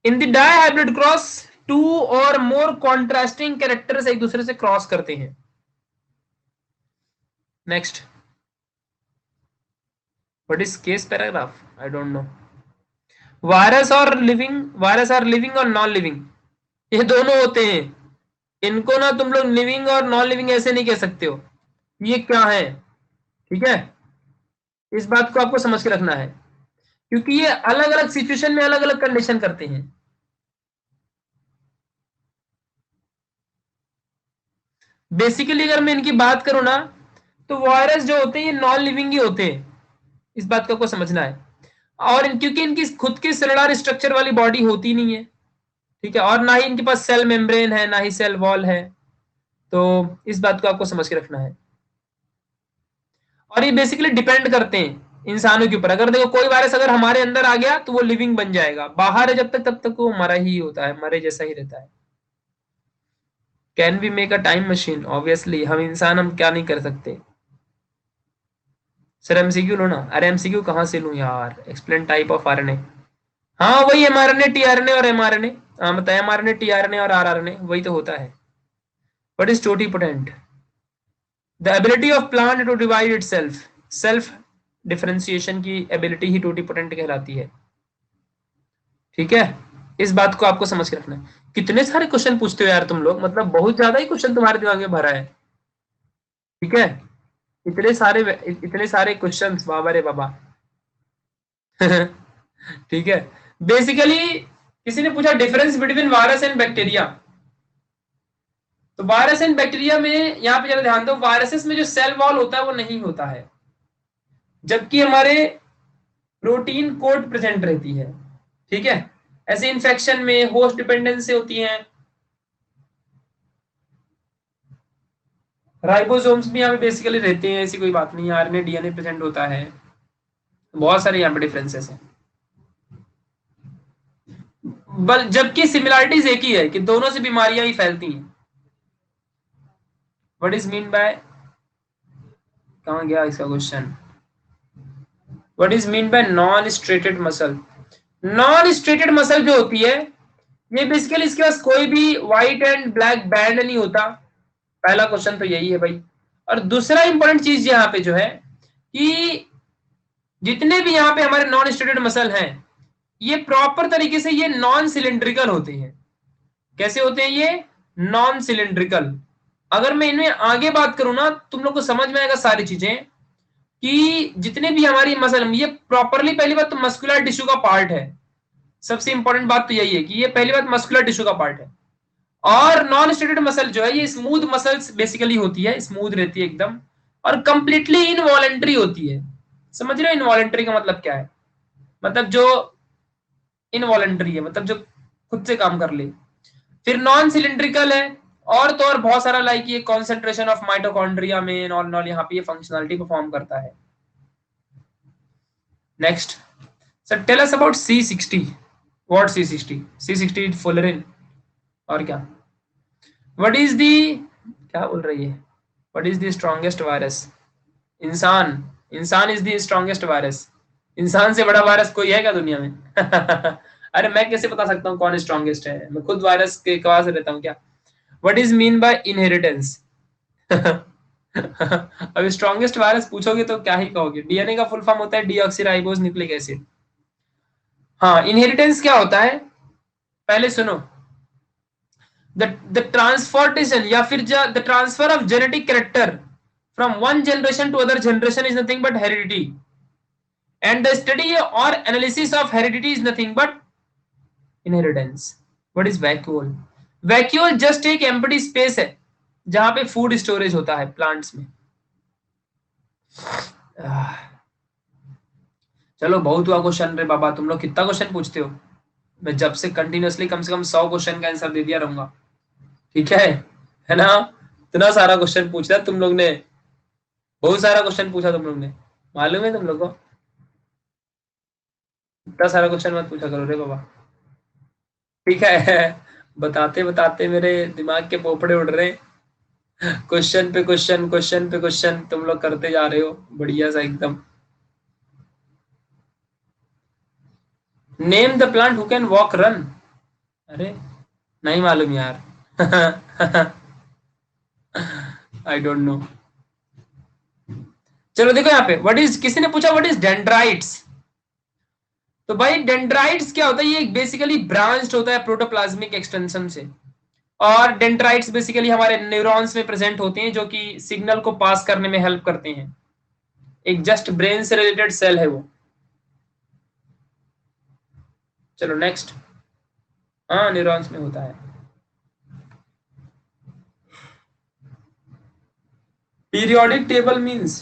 In the dihybrid cross two और मोर कॉन्ट्रास्टिंग कैरेक्टर्स एक दूसरे से क्रॉस करते हैं। Next. What is case paragraph? I don't know. Virus और लिविंग, वायरस आर लिविंग और नॉन लिविंग, ये दोनों होते हैं। इनको ना तुम लोग लिविंग और नॉन लिविंग ऐसे नहीं कह सकते हो। ये क्या है? ठीक है, इस बात को आपको समझ के रखना है, क्योंकि ये अलग अलग सिचुएशन में अलग अलग कंडीशन करते हैं। बेसिकली अगर मैं इनकी बात करूं ना, तो वायरस जो होते हैं ये नॉन लिविंग ही होते हैं, इस बात को आपको समझना है। और क्योंकि इनकी खुद की सेलुलर स्ट्रक्चर वाली बॉडी होती नहीं है, ठीक है, और ना ही इनके पास सेल मेम्ब्रेन है, ना ही सेल वॉल है, तो इस बात को आपको समझ के रखना है। और ये बेसिकली डिपेंड करते हैं इंसानों के ऊपर। अगर देखो कोई वायरस अगर हमारे अंदर आ गया तो वो लिविंग बन जाएगा, बाहर है जब तक तब तक वो मरा ही होता है, मरे जैसा ही रहता है। Can we make a time machine? Obviously, हम इंसान हम क्या नहीं कर सकते। सर एमसीक्यू लो ना। अरे एमसीक्यू कहाँ से लूं यार? Explain type of RNA. हाँ वही एमआरएनए, टीआरएनए और एमआरएनए। हाँ बताया, एमआरएनए, टीआरएनए और आरआरएनए, वही तो होता है। What is totipotent? The ability of plant to divide itself, self differentiation की एबिलिटी ही टोटीपोटेंट कहलाती है। ठीक है, इस बात को आपको समझ के रखना है। कितने सारे क्वेश्चन पूछते हो यार तुम लोग, मतलब बहुत ज्यादा ही क्वेश्चन तुम्हारे दिमाग में भरा है। ठीक है, इतने सारे क्वेश्चन, बाबा रे बाबा। ठीक है, बेसिकली किसी ने पूछा difference between virus and bacteria. तो वायरस एंड बैक्टीरिया में यहाँ पे जरा ध्यान दो, वायरसेस में जो सेल वॉल होता है वो नहीं होता है, जबकि हमारे प्रोटीन कोट प्रेजेंट रहती है। ठीक है, ऐसे इन्फेक्शन में होस्ट डिपेंडेंसी होती है। राइबोसोम्स भी यहाँ पे बेसिकली रहते हैं, ऐसी कोई बात नहीं है। आरएनए डीएनए प्रेजेंट होता है, बहुत सारे यहाँ पे डिफरेंसेस हैं। बल जबकि सिमिलरिटीज एक ही है कि दोनों से बीमारियां ही फैलती हैं। व्हाट इज मीन बाय, कहाँ गया इसका question? What is mean by non striated muscle? Non striated muscle जो होती है, ये बेसिकली इसके पास कोई भी व्हाइट एंड ब्लैक बैंड नहीं होता। पहला क्वेश्चन तो यही है भाई। और दूसरा इंपॉर्टेंट चीज यहाँ पे जो है कि जितने भी यहाँ पे हमारे नॉन स्ट्रेटेड मसल हैं, ये प्रॉपर तरीके से ये नॉन सिलेंड्रिकल होते हैं। कैसे होते हैं ये? Non cylindrical. अगर मैं इनमें आगे बात करूं ना, तुम लोग को समझ में आएगा सारी चीजें, कि जितने भी हमारी मसल, ये प्रॉपरली, पहली बात तो मस्कुलर टिश्यू का पार्ट है। सबसे इंपॉर्टेंट बात तो यही है कि ये पहली बात मस्कुलर टिश्यू का पार्ट है। और नॉन स्टेटेड मसल जो है ये स्मूथ मसल्स बेसिकली होती है, स्मूथ रहती है एकदम, और कंप्लीटली इनवॉलेंट्री होती है। समझ रहे हो इनवॉलेंट्री का मतलब क्या है? मतलब जो इनवॉलेंट्री है, मतलब जो खुद से काम कर ले। फिर नॉन सिलिंड्रिकल है, और तो और बहुत सारा, लाइक ये कॉन्सेंट्रेशन ऑफ माइटोकॉन्ड्रिया में नॉन नॉन यहाँ पे ये फंक्शनलिटी परफॉर्म करता है। Next sir, tell us about C60। What C60? C60 fullerene, और क्या? व्हाट इज दी, क्या बोल रही है? What is the strongest virus? इंसान, इंसान इज द स्ट्रॉन्गेस्ट वायरस। इंसान से बड़ा वायरस कोई है क्या दुनिया में? अरे मैं कैसे बता सकता हूँ कौन स्ट्रॉन्गेस्ट है? मैं खुद वायरस के पास रहता हूँ क्या? What is mean by inheritance? अब स्ट्रॉन्गेस्ट वायरस पूछोगे तो क्या ही कहोगे? डीएनए का फुल फॉर्म होता है डीऑक्सीराइबोज न्यूक्लिक एसिड। हाँ, इनहेरिटेंस क्या होता है पहले सुनो। द ट्रांसपोर्टेशन या फिर the transfer of genetic character from one generation to other generation is nothing but heredity. And the study और analysis of heredity is nothing but inheritance. What is vacuole? Vacuole just एक empty space है जहां पे food storage होता है plants में. चलो बहुत हुआ क्वेश्चन रे बाबा, तुम लोग कितना क्वेश्चन पूछते हो. मैं जब से कंटिन्यूअसली कम से कम 100 क्वेश्चन का आंसर दे दिया रहूंगा. ठीक है ना. इतना सारा क्वेश्चन पूछा तुम लोग ने, बहुत सारा क्वेश्चन पूछा तुम लोग ने, मालूम है तुम लोग को. इतना सारा क्वेश्चन मत पूछा करो रे बाबा. ठीक है. बताते बताते मेरे दिमाग के पोपड़े उड़ रहे. क्वेश्चन पे क्वेश्चन, क्वेश्चन पे क्वेश्चन तुम लोग करते जा रहे हो, बढ़िया सा एकदम. Name the plant who can walk run. अरे नहीं मालूम यार. I don't know. चलो देखो यहाँ पे व्हाट इज, किसी ने पूछा व्हाट इज डेंड्राइट्स. तो भाई डेंड्राइट्स क्या होता है, ये बेसिकली ब्रांच्ड होता है प्रोटोप्लाज्मिक एक्सटेंशन से. और डेंड्राइट्स बेसिकली हमारे न्यूरॉन्स में प्रेजेंट होते हैं जो कि सिग्नल को पास करने में हेल्प करते हैं. एक जस्ट ब्रेन से रिलेटेड सेल है वो. चलो नेक्स्ट. हाँ न्यूरॉन्स में होता है. Periodic table means,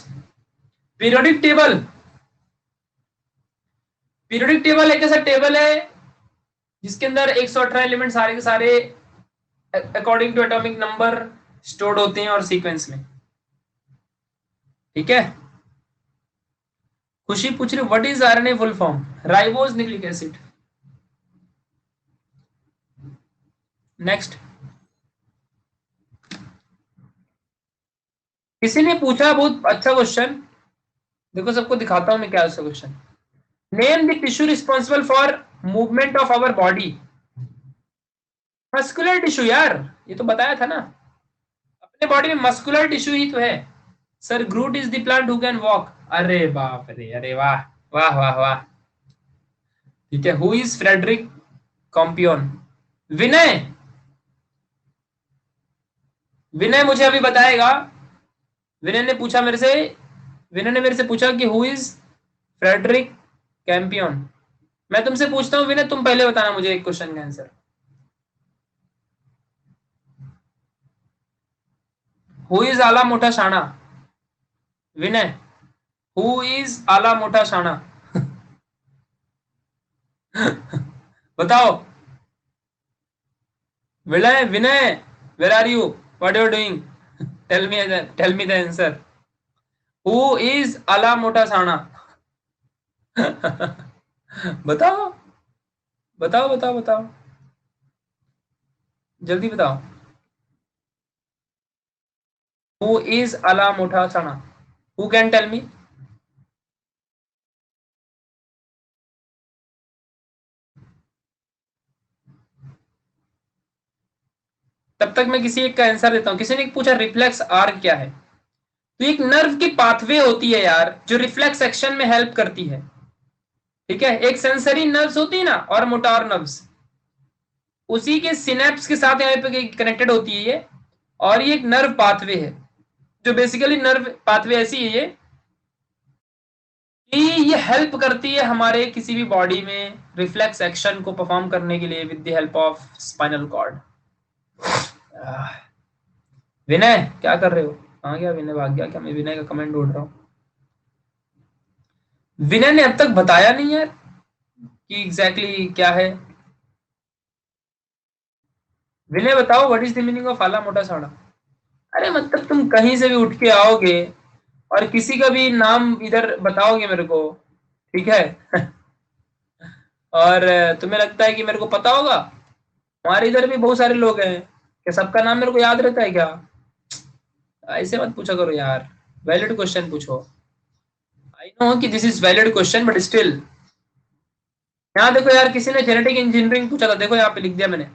periodic table, periodic table एक ऐसा टेबल है जिसके अंदर 118 एलिमेंट सारे के सारे according to atomic number stored होते हैं और सीक्वेंस में. ठीक है. खुशी पूछ रही what is RNA full form. Ribose nucleic acid. Next. किसी ने पूछा बहुत अच्छा क्वेश्चन, देखो सबको दिखाता हूं मैं क्या उसका question. Name the tissue responsible for movement of our body. Muscular tissue यार, ये तो बताया था ना, अपने बॉडी में मस्कुलर टिश्यू ही तो है. Sir Groot is the plant who can walk. अरे बाप रे, अरे वाह वाह वाह वाह. ठीक है. Who is Frederick Campion. Vinay, Vinay मुझे अभी बताएगा. विनय ने पूछा मेरे से, विनय ने मेरे से पूछा कि हु इज फ्रेडरिक कैंपियन. मैं तुमसे पूछता हूँ विनय, तुम पहले बताना मुझे एक क्वेश्चन का आंसर. हु इज आला मोठा शाणा. विनय, हु इज आला मोठा शाणा. बताओ. Vinay, Vinay where are you, what you are doing. Tell me the answer. Who is आला मोठा शाणा. बताओ बताओ बताओ बताओ, जल्दी बताओ. हु इज आला मोठा शाणा. Who can tell me. तब तक मैं किसी एक का आंसर देता हूं. किसी ने पूछा रिफ्लेक्स आर्क क्या है. तो एक नर्व की पाथवे होती है यार जो रिफ्लेक्स एक्शन में हेल्प करती है. ठीक है. एक सेंसरी नर्व्स होती है ना और मोटर नर्व्स, उसी के सिनेप्स के साथ यहाँ पे कनेक्टेड होती है ये. और ये एक नर्व पाथवे है जो बेसिकली नर्व पाथवे ऐसी है ये कि ये हेल्प करती है हमारे किसी भी बॉडी में रिफ्लेक्स एक्शन को परफॉर्म करने के लिए with the help of spinal cord. Vinay क्या कर रहे हो, कहाँ गया विनय, भाग गया क्या. मैं विनय का कमेंट ढूंढ रहा हूँ. विनय ने अब तक बताया नहीं यार कि एग्जैक्टली क्या है. विनय बताओ what is the meaning of आला मोटा साड़ा. अरे मतलब तुम कहीं से भी उठ के आओगे और किसी का भी नाम इधर बताओगे मेरे को. ठीक है. और तुम्हें लगता है कि मेरे को पता होगा. हमारे इधर भी बहुत सारे लोग हैं, क्या सबका नाम मेरे को याद रहता है क्या. ऐसे मत पूछा करो यार, वैलिड क्वेश्चन पूछो. आई नो कि this is valid question but still. यहाँ देखो यार, किसी ने जेनेटिक इंजीनियरिंग पूछा था, देखो यहाँ पे लिख दिया मैंने.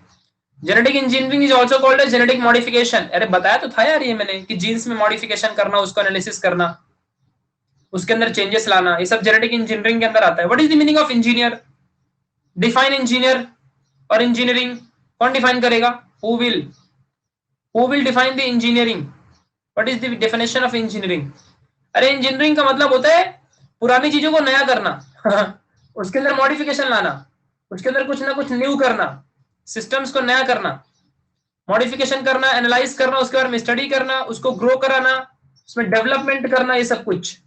Genetic engineering is also called as genetic modification. अरे बताया तो था यार ये मैंने कि जीन्स में मॉडिफिकेशन करना, उसको एनालिसिस करना, उसके अंदर चेंजेस लाना, ये सब जेनेटिक इंजीनियरिंग के अंदर आता है. What is the meaning of engineer. Define engineer और इंजीनियरिंग. कौन डिफाइन करेगा. Who will define the engineering. What is the definition of engineering. अरे इंजीनियरिंग का मतलब होता है पुरानी चीजों को नया करना उसके अंदर मॉडिफिकेशन लाना, उसके अंदर कुछ ना कुछ न्यू करना, सिस्टम्स को नया करना, मॉडिफिकेशन करना, एनालाइज करना, उसके बारे में स्टडी करना, उसको ग्रो कराना, उसमें डेवलपमेंट करना, ये सब कुछ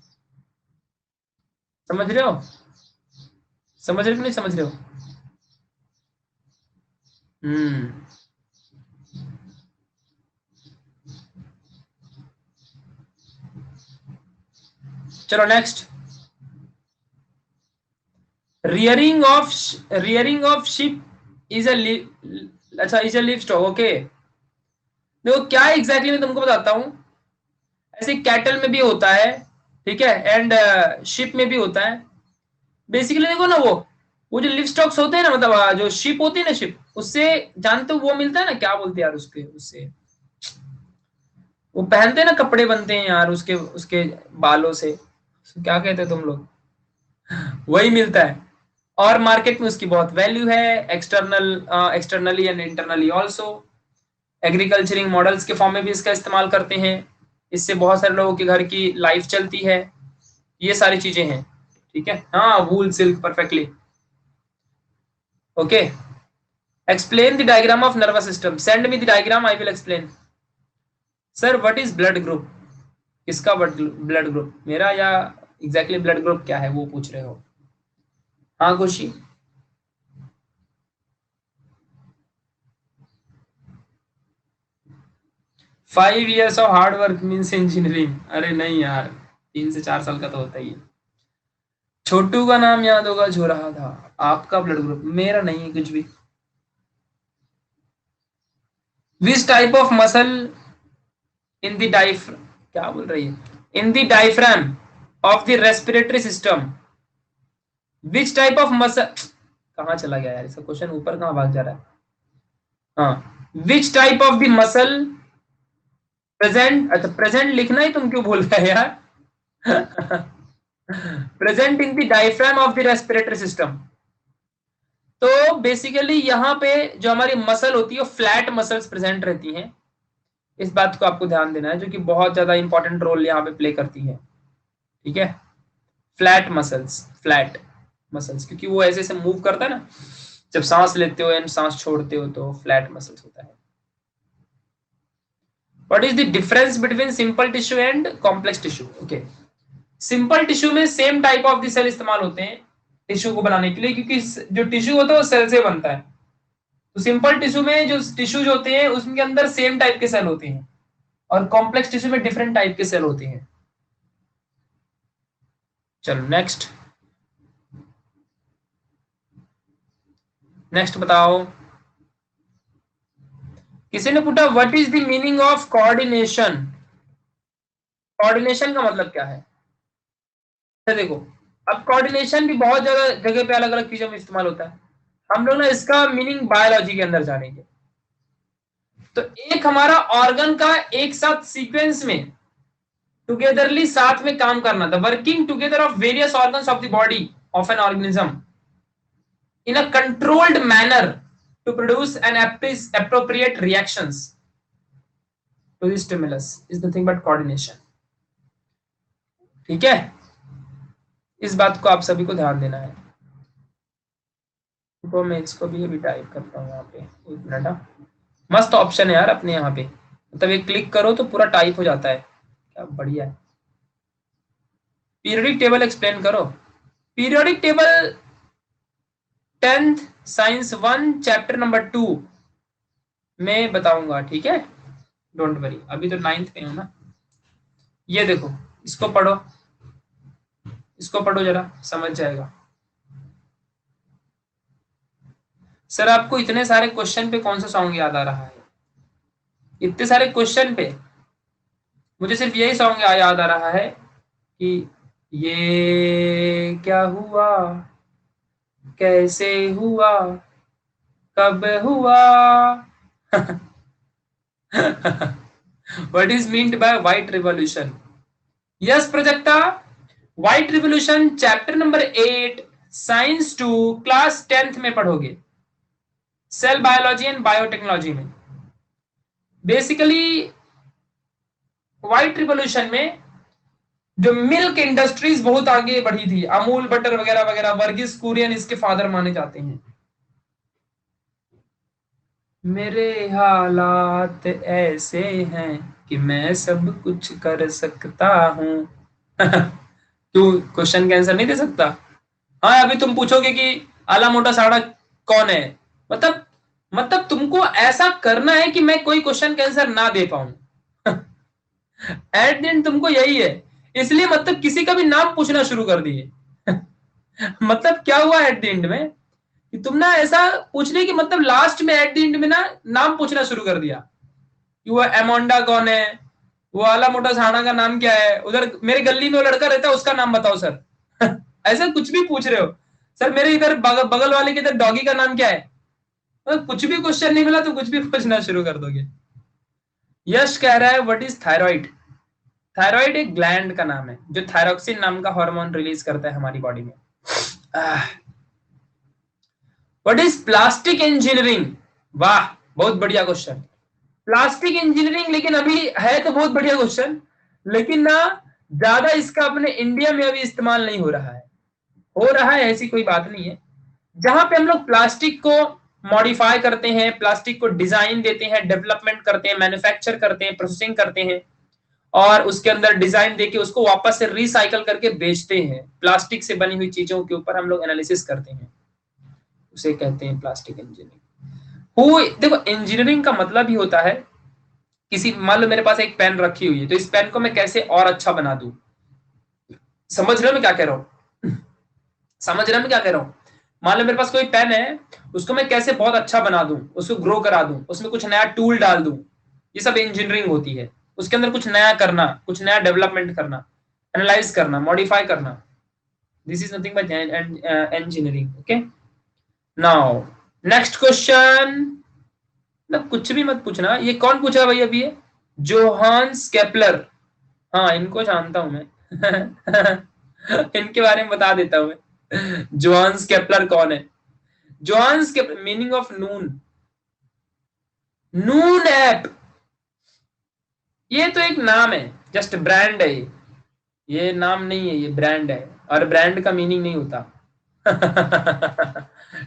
समझ रहे हो? समझ रहे हो कि नहीं समझ रहे हो? हम्म। चलो next, rearing of sheep is a अच्छा is a livestock. Okay, देखो क्या एग्जैक्टली मैं तुमको बताता हूँ। ऐसे कैटल में भी होता है, ठीक है, एंड शिप में भी होता है। बेसिकली देखो ना, वो जो लिव स्टॉक्स होते हैं ना, मतलब जो शिप होती है ना, शिप, उससे जानते हो वो मिलता है ना, क्या बोलते हैं यार उसके, उससे वो पहनते हैं ना, कपड़े बनते हैं यार उसके उसके बालों से, क्या कहते हैं तुम लोग, वही मिलता है। और मार्केट में उसकी बहुत वैल्यू है, externally and internally also. Agriculturing models के फॉर्म में भी इसका इस्तेमाल करते हैं, इससे बहुत सारे लोगों के घर की लाइफ चलती है, ये सारी चीजें हैं। ठीक है, हाँ, wool silk, perfectly. Okay, explain the diagram of nervous system, send me the diagram, I will explain. Sir what is blood group, किसका ब्लड ग्रुप, मेरा या एग्जैक्टली ब्लड ग्रुप क्या है वो पूछ रहे हो? हाँ खुशी। 5 years of hard work means engineering, अरे नहीं यार, 3 से 4 साल का तो होता ही है। छोटू का नाम याद होगा, जो रहा था। आपका ब्लड ग्रुप, मेरा नहीं है कुछ भी। Which type of muscle in the diaphragm, क्या बोल रही है, in the diaphragm of the respiratory system, which type of muscle, कहाँ चला गया यार इसका क्वेश्चन, ऊपर कहाँ भाग जा रहा है। हाँ, which type of the muscle present, अच्छा प्रेजेंट लिखना ही तुम क्यों भूल गए यार present in the diaphragm of the respiratory system. तो बेसिकली यहाँ पे जो हमारी मसल होती है, फ्लैट मसल्स प्रेजेंट रहती हैं, इस बात को आपको ध्यान देना है, जो कि बहुत ज्यादा इंपॉर्टेंट रोल यहाँ पे प्ले करती है। ठीक है, फ्लैट मसल्स, फ्लैट मसल्स, क्योंकि वो ऐसे ऐसे मूव करता है ना, जब सांस लेते हो एंड सांस छोड़ते हो तो फ्लैट मसल्स होता है। What is the difference between simple tissue and complex tissue? Okay, simple tissue में same type of the cell इस्तेमाल होते हैं टिश्यू को बनाने के लिए, क्योंकि जो टिश्यू होता है वो सेल से बनता है। तो सिंपल टिश्यू में जो टिश्यूज होते हैं उसके अंदर सेम टाइप के सेल होते हैं, और कॉम्प्लेक्स टिश्यू में डिफरेंट टाइप के सेल होते हैं। चलो नेक्स्ट, नेक्स्ट बताओ। किसी ने पूछा what is the meaning of coordination, coordination का मतलब क्या है? तो देखो, अब कोऑर्डिनेशन भी बहुत ज्यादा जगह पे अलग अलग चीजों में इस्तेमाल होता है, हम लोग ना इसका मीनिंग बायोलॉजी के अंदर जानेंगे। तो एक हमारा ऑर्गन का एक साथ सीक्वेंस में टुगेदरली साथ में काम करना, the working together of various organs of the body of an organism in a controlled manner to produce an appropriate reactions to the stimulus is nothing but coordination। ठीक है, इस बात को आप सभी को ध्यान देना है। तो मैं इसको भी अभी टाइप करता हूँ यहाँ पे, एक मिनट। मस्त ऑप्शन है यार अपने यहाँ पे, मतलब एक क्लिक करो तो पूरा टाइप हो जाता है, क्या बढ़िया है। पीरियोडिक टेबल एक्सप्लेन करो। Periodic table 10th science 1 chapter number 2 में बताऊंगा, ठीक है, डोंट वरी, अभी तो 9th में हो ना। ये देखो, इसको पढ़ो, इसको पढ़ो जरा, समझ जाएगा। सर आपको इतने सारे क्वेश्चन पे कौन सा सॉन्ग याद आ रहा है? इतने सारे क्वेश्चन पे मुझे सिर्फ यही सॉन्ग याद आ रहा है कि ये क्या हुआ, कैसे हुआ, कब हुआ what is meant bye white revolution? Yes Prajakta, white revolution chapter number 8 science 2 class 10th में पढ़ोगे, सेल बायोलॉजी एंड बायोटेक्नोलॉजी में। बेसिकली व्हाइट रिवॉल्यूशन में जो मिल्क इंडस्ट्रीज बहुत आगे बढ़ी थी, अमूल बटर वगैरह वगैरह, वर्गीस कुरियन इसके फादर माने जाते हैं। मेरे हालात ऐसे हैं कि मैं सब कुछ कर सकता हूँ। तू क्वेश्चन का आंसर नहीं दे सकता? हाँ, अभी तुम पूछोगे कि आला मोटा साड़ा कौन है, मतलब तुमको ऐसा करना है कि मैं कोई क्वेश्चन का आंसर ना दे पाऊं। एट द एंड तुमको यही है, इसलिए मतलब किसी का भी नाम पूछना शुरू कर दिए। मतलब क्या हुआ एट द एंड में कि तुम ना ऐसा पूछने की मतलब लास्ट में एट द एंड में ना नाम पूछना शुरू कर दिया कि वो एमोंडा कौन है, वो आला मोटा साड़ा का नाम क्या है, उधर मेरे गली में वो लड़का रहता है उसका नाम बताओ सर। ऐसा कुछ भी पूछ रहे हो। सर मेरे इधर बगल वाले के इधर डॉगी का नाम क्या है। मतलब कुछ भी क्वेश्चन नहीं मिला तो कुछ भी पूछना शुरू कर दोगे। यश कह रहा है व्हाट इज थायराइड। थायराइड एक ग्लैंड का नाम है जो थायरोक्सिन नाम का हार्मोन रिलीज करता है हमारी बॉडी में। What is plastic engineering. वाह, बहुत बढ़िया क्वेश्चन। प्लास्टिक इंजीनियरिंग, लेकिन अभी है तो बहुत बढ़िया क्वेश्चन, लेकिन ना ज्यादा इसका अपने इंडिया में अभी इस्तेमाल नहीं हो रहा है। हो रहा है ऐसी कोई बात नहीं है। जहां पे हम लोग प्लास्टिक को मॉडिफाई करते हैं, प्लास्टिक को डिजाइन देते हैं, डेवलपमेंट करते हैं, मैन्युफैक्चर करते हैं, प्रोसेसिंग करते हैं, और उसके अंदर डिजाइन देके उसको वापस से रिसाइकल करके बेचते हैं, प्लास्टिक से बनी हुई चीजों के ऊपर हम लोग एनालिसिस करते हैं, उसे कहते हैं प्लास्टिक इंजीनियरिंग। वो देखो, इंजीनियरिंग का मतलब ही होता है किसी, मान लो मेरे पास एक पेन रखी हुई है तो इस पेन को मैं कैसे और अच्छा बना दूं। समझ रहे हो मैं क्या कह रहा हूं? समझ रहे हो मैं क्या कह रहा हूं? मान लो मेरे पास कोई पेन है, उसको मैं कैसे बहुत अच्छा बना दूं, उसको ग्रो करा दूं, उसमें कुछ नया टूल डाल दूं, ये सब इंजीनियरिंग होती है। उसके अंदर कुछ नया करना, कुछ नया डेवलपमेंट करना, एनालाइज करना, मॉडिफाई करना, this is nothing but engineering. Okay, now next question. मतलब कुछ भी मत पूछना। ये कौन पूछा भाई अभी? ये जोहान्स केपलर। हाँ, इनको जानता हूं मैं। इनके बारे में बता देता हूं मैं। जोहान्स केपलर कौन है? Johannes Kepler meaning of Noon. Noon app, ये तो एक नाम है, जस्ट ब्रांड है ये नाम नहीं है, ये ब्रांड है, और ब्रांड का मीनिंग नहीं होता।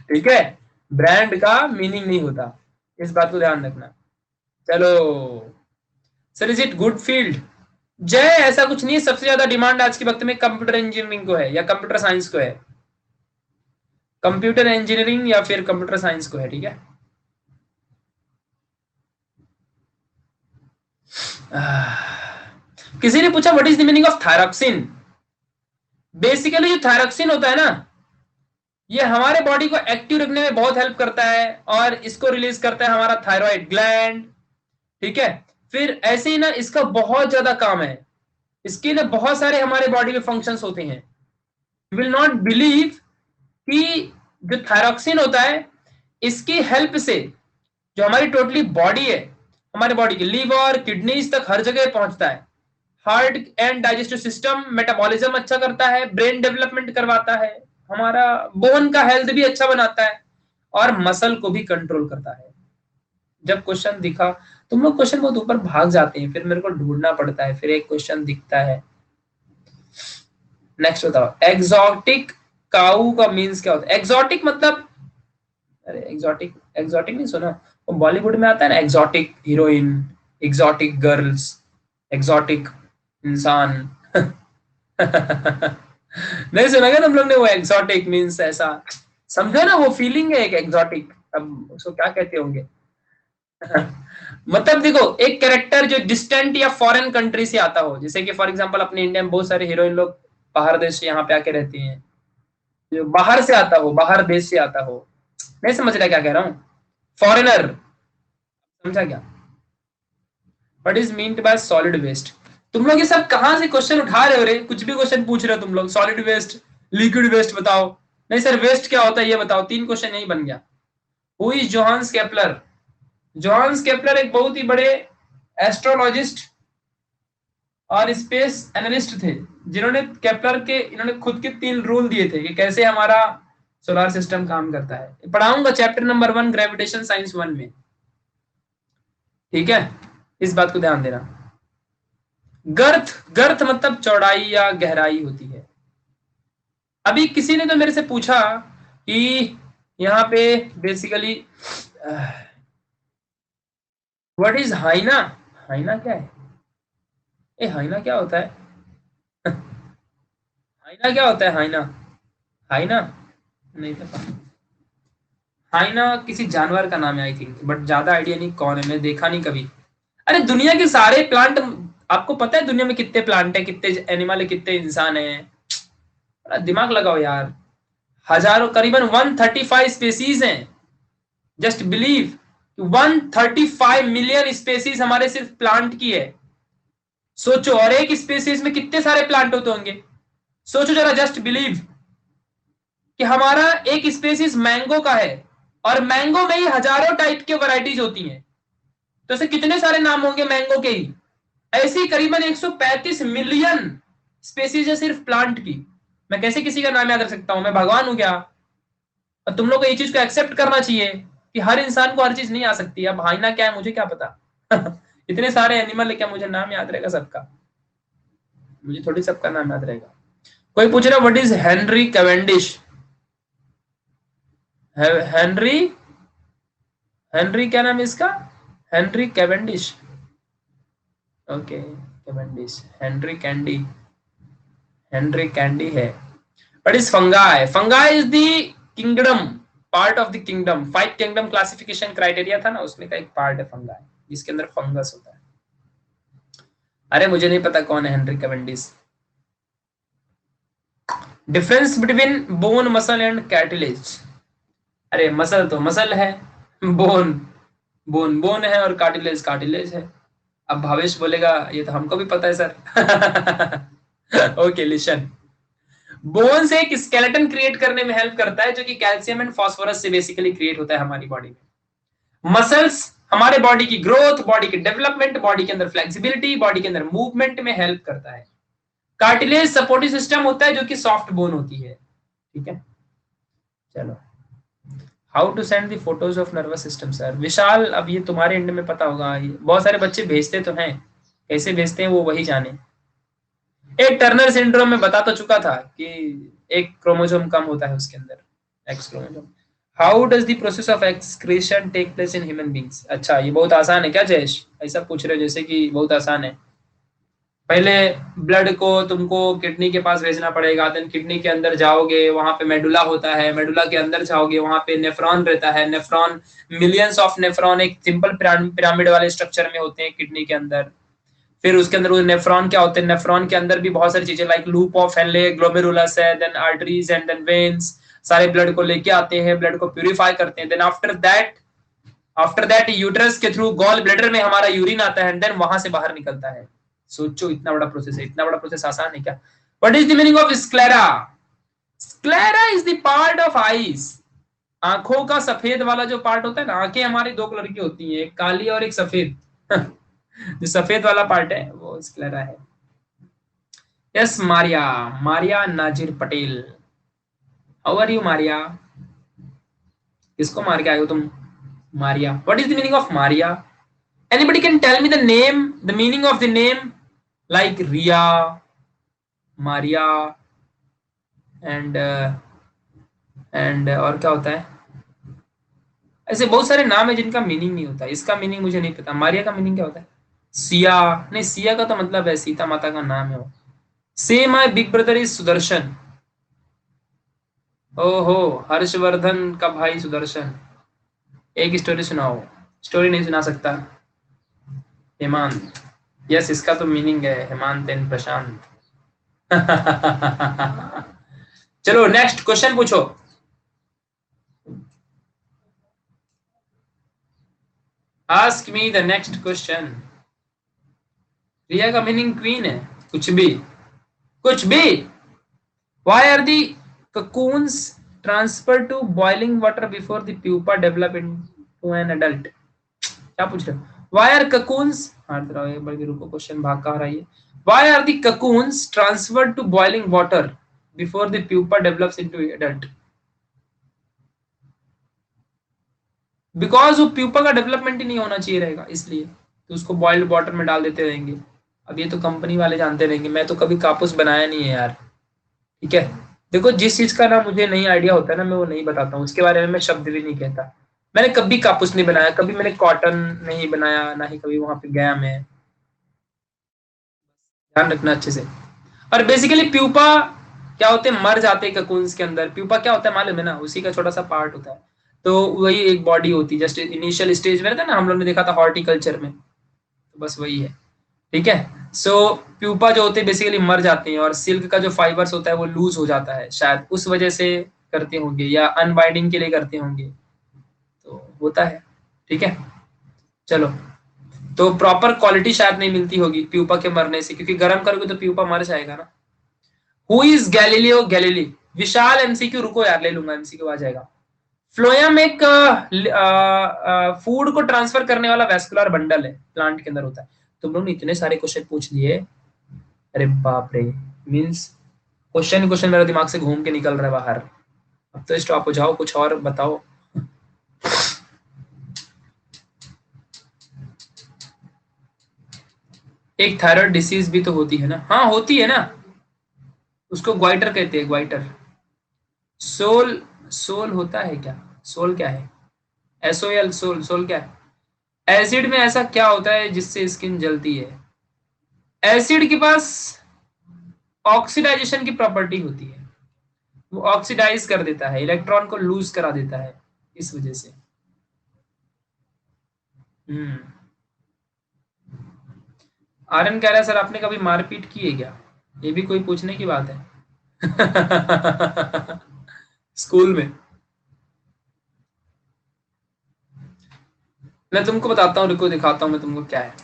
ठीक है, ब्रांड का मीनिंग नहीं होता, इस बात को ध्यान रखना। चलो sir, is it good field? जय, ऐसा कुछ नहीं है। सबसे ज्यादा डिमांड आज के वक्त में कंप्यूटर इंजीनियरिंग को है या कंप्यूटर साइंस को है। कंप्यूटर इंजीनियरिंग या फिर कंप्यूटर साइंस को है, ठीक है। किसी ने पूछा what is the meaning of thyroxine. Basically जो थायरॉक्सिन होता है ना, ये हमारे बॉडी को एक्टिव रखने में बहुत हेल्प करता है, और इसको रिलीज करता है हमारा थायराइड ग्लैंड, ठीक है। फिर ऐसे ही ना इसका बहुत ज्यादा काम है, इसके ना बहुत सारे हमारे बॉडी में फंक्शंस होते हैं। यू विल नॉट बिलीव कि जो थायरॉक्सिन होता है, इसकी हेल्प से जो हमारी टोटली बॉडी है, हमारे बॉडी की लीवर किडनीज तक हर जगह पहुंचता है। Heart and digestive system, metabolism अच्छा करता है, ब्रेन डेवलपमेंट करवाता है, हमारा बोन का हेल्थ भी अच्छा बनाता है, और मसल को भी कंट्रोल करता है। जब क्वेश्चन दिखा, तुम लोग क्वेश्चन बहुत ऊपर भाग जाते हैं, फिर मेरे को ढूंढना पड़ता है, फिर एक क्वेश्चन दिखता है। नेक्स्ट बताओ, एग्जॉटिक काऊ का मीन्स क्या होता है? एग्जॉटिक मतलब, अरे एग्जॉटिक, एग्जॉटिक नहीं सुना? वो बॉलीवुड में आता है ना, exotic heroine, exotic girls, exotic इंसान। नहीं सुना क्या तुम लोग ने? वो एग्जॉटिक मीन्स ऐसा, समझो ना, वो फीलिंग है एक एग्जॉटिक। अब उसको क्या कहते होंगे? मतलब देखो, एक कैरेक्टर जो डिस्टेंट या फॉरेन कंट्री से आता हो, जैसे कि फॉर एग्जांपल अपने इंडिया में बहुत सारे हीरोइन लोग बाहर देश से यहाँ पे आके रहती हैं, जो बाहर से आता हो, बाहर देश से आता हो। नहीं समझ रहा क्या कह रहा हूँ? फॉरेनर, समझा क्या? What is meant by solid waste? तुम लोग ये सब कहां से क्वेश्चन उठा रहे हो रे? कुछ भी क्वेश्चन पूछ रहे हो तुम लोग। सॉलिड वेस्ट, लिक्विड वेस्ट बताओ। नहीं सर, वेस्ट क्या होता है ये बताओ। 3 क्वेश्चन यही बन गया। Who is Johannes Kepler? Johannes Kepler एक बहुत ही बड़े एस्ट्रोलॉजिस्ट और स्पेस एनालिस्ट थे, जिन्होंने केपलर के, इन्होंने खुद के 3 रूल दिए थे कि कैसे हमारा सोलर सिस्टम काम करता है। पढ़ाऊंगा चैप्टर नंबर 1 ग्रेविटेशन साइंस 1 में, ठीक है। इस बात को ध्यान देना। गर्थ, गर्थ मतलब चौड़ाई या गहराई होती है। अभी किसी ने तो मेरे से पूछा कि यहाँ पे बेसिकली व्हाट इज हाइना, हाइना क्या है? हाइना क्या होता है? हाइना क्या होता है हाइना? हाइना नहीं पता। हाइना किसी जानवर का नाम है आई थिंक, बट ज्यादा आइडिया नहीं कौन है, मैं देखा नहीं कभी। अरे दुनिया के सारे प्लांट, आपको पता है दुनिया में कितने प्लांट है, कितने एनिमल है, कितने इंसान है? दिमाग लगाओ यार। हजारों, करीबन 135 स्पेसीज हैं। जस्ट बिलीव 135 मिलियन स्पेसीज हमारे सिर्फ प्लांट की है। सोचो, और एक स्पेसीज में कितने सारे प्लांट होते होंगे? सोचो जरा, जस्ट बिलीव कि हमारा एक स्पेसीज मैंगो का है, और मैंगो में ही हजारों टाइप के वैरायटीज होती हैं। तो ऐसे कितने सारे नाम होंगे मैंगो के ही? ऐसे ही करीबन 135 मिलियन स्पेसीज है सिर्फ प्लांट की। मैं कैसे किसी का नाम याद रख सकता हूं? मैं भगवान हूं क्या? और तुम लोग को ये चीज को एक्सेप्ट करना चाहिए कि हर इंसान को हर चीज नहीं आ सकती। अब हाइना क्या है मुझे क्या पता? इतने सारे एनिमल है, क्या मुझे नाम याद रहेगा सबका? मुझे थोड़ी सबका नाम याद रहेगा। कोई पूछ रहा what is Henry Cavendish? Henry, Henry क्या नाम है इसका? Henry Cavendish. Okay, Cavendish, Henry Candy, Henry Candy है। What is fungi? Fungi is the kingdom, part of the kingdom. 5 kingdom classification criteria था ना, उसमें का एक पार्ट है फंगाई, जिसके अंदर फंगस होता है। अरे मुझे नहीं पता कौन है Henry Cavendish. Difference between bone, muscle and cartilage? अरे मसल तो मसल है, बोन बोन बोन है, और कार्टिलेज कार्टिलेज है। अब भावेश बोलेगा ये तो हमको भी पता है सर। ओके लिसन, बोन से एक स्केलेटन क्रिएट करने में हेल्प करता है, जो कि कैल्शियम एंड फास्फोरस से बेसिकली क्रिएट होता है हमारी बॉडी में। मसल्स हमारे बॉडी की ग्रोथ, बॉडी के डेवलपमेंट, बॉडी के अंदर फ्लेक्सिबिलिटी, बॉडी के अंदर मूवमेंट में हेल्प करता है। कार्टिलेज सपोर्टिव सिस्टम होता है, जो कि सॉफ्ट बोन होती है। ठीक है, चलो। How to send the photos of nervous system? Sir Vishal, अब ये तुम्हारे एंड में पता होगा, बहुत सारे बच्चे भेजते तो हैं, कैसे भेजते हैं वो वही जाने। एक टर्नर सिंड्रोम में बता तो चुका था कि एक क्रोमोसोम कम होता है उसके अंदर, X chromosome. How does the process of excretion take place in human beings? अच्छा, ये बहुत आसान है क्या जयेश? ऐसा पूछ रहे हो जैसे कि बहुत आसान है। पहले ब्लड को तुमको किडनी के पास भेजना पड़ेगा, देन किडनी के अंदर जाओगे, वहां पे मेडुला होता है, मेडुला के अंदर जाओगे, वहां पे नेफ्रॉन रहता है, नेफ्रॉन, मिलियंस ऑफ नेफ्रॉन एक सिंपल पिरामिड वाले स्ट्रक्चर में होते हैं किडनी के अंदर। फिर उसके अंदर वो नेफ्रॉन क्या होते हैं? नेफ्रॉन के अंदर भी बहुत सारी चीजें like loop of Henle, glomerulus है, then arteries and then veins, सारे ब्लड को लेके आते हैं, ब्लड को प्यूरिफाई करते हैं। देन आफ्टर दैट यूट्रस के थ्रू गॉल ब्लैडर में हमारा यूरिन आता है, देन वहां से बाहर निकलता है। सोचो इतना बड़ा प्रोसेस है, इतना बड़ा प्रोसेस आसान है क्या? What is the meaning of sclera? Sclera is the part of eyes, आंखों का सफेद वाला जो पार्ट होता है ना, आंखें हमारी 2 कलर की होती हैं, एक काली और एक सफेद। जो सफेद वाला पार्ट है वो स्क्लेरा है। Yes Maria, Maria Nazir Patel, how are you Maria? किसको मार के आए हो तुम? Maria, what is the meaning of Maria? Anybody can tell me the name, the meaning of the name, like Riya, Maria, and और क्या होता है? ऐसे बहुत सारे नाम है जिनका मीनिंग नहीं होता। इसका मीनिंग मुझे नहीं पता। मारिया का मीनिंग क्या होता है? सिया, नहीं सिया का तो मतलब है सीता माता का नाम है वो। से my big brother is Sudarshan. ओहो, हर्षवर्धन का भाई सुदर्शन। एक स्टोरी सुनाओ। स्टोरी नहीं सुना सकता? हेमंत, यस इसका तो मीनिंग है हेमंत एंड प्रशांत। चलो नेक्स्ट क्वेश्चन पूछो। Ask me the next question. Riya का मीनिंग क्वीन है? कुछ भी, कुछ भी। Why are the cocoons transferred to boiling water before the pupa develop into an adult? क्या पूछ रहे हो? Why are cocoons, हाँ जरा एक बार रुको, क्वेश्चन भाग का रहा है। Why are the cocoons transferred to boiling water before the pupa develops into adult? Because वो प्यूपा का डेवलपमेंट ही नहीं होना चाहिए रहेगा, इसलिए तो उसको बॉइल्ड वाटर में डाल देते रहेंगे। अब ये तो कंपनी वाले जानते रहेंगे, मैं तो कभी कापूस बनाया नहीं है यार। ठीक है, देखो जिस चीज का ना मुझे नहीं आइडिया होता है ना, मैं वो नहीं बताता हूँ, उसके बारे में मैं शब्द भी नहीं कहता। मैंने कभी कापूस नहीं बनाया, कभी मैंने कॉटन नहीं बनाया, ना ही कभी वहां पे गया मैं। ध्यान रखना अच्छे से। और बेसिकली प्यूपा क्या होते हैं, मर जाते हैं ककून्स के अंदर। प्यूपा क्या होता है मालूम है ना, उसी का छोटा सा पार्ट होता है। तो वही एक बॉडी होती है, जस्ट इनिशियल स्टेज में रहता है ना, हम लोग ने देखा था हॉर्टिकल्चर में, तो बस वही है। ठीक है। सो प्यूपा जो होते हैं बेसिकली मर जाते हैं, और सिल्क का जो फाइबर्स होता है वो लूज हो जाता है, शायद उस वजह से करते होंगे, या अनबाइंडिंग के लिए करते होंगे, तो होता है। ठीक है। चलो, तो प्रॉपर क्वालिटी शायद नहीं मिलती होगी प्यूपा के मरने से, क्योंकि गर्म करोगे तो प्यूपा मर जाएगा ना। Who is Galileo Galilei? Vishal MCQ, रुको यार ले लूंगा, एमसीक्यू आ जाएगा। फ्लोएम एक फूड को ट्रांसफर करने वाला वेस्कुलर बंडल है, प्लांट के अंदर होता है। तुम लोग ने इतने सारे क्वेश्चन पूछ लिए, अरे बाप रे। मीन्स क्वेश्चन क्वेश्चन मेरे दिमाग से घूम के निकल रहा है बाहर। अब तो स्टॉप हो जाओ, कुछ और बताओ। एक थायराइड डिसीज भी तो होती है ना? हाँ होती है ना, उसको ग्वाइटर कहते हैं, ग्वाइटर। सोल, सोल होता है क्या? सोल क्या है? एसओएल, सोल, सोल क्या है? एसिड में ऐसा क्या होता है जिससे स्किन जलती है? एसिड के पास ऑक्सीडाइजेशन की प्रॉपर्टी होती है, वो ऑक्सीडाइज कर देता है, इलेक्ट्रॉन को लूज करा देता है, इस वजह से। हम्म। आर्यन कह रहा है सर आपने कभी मारपीट की है क्या? ये भी कोई पूछने की बात है? स्कूल में। मैं तुमको बताता हूँ, रुको दिखाता हूँ मैं तुमको क्या है।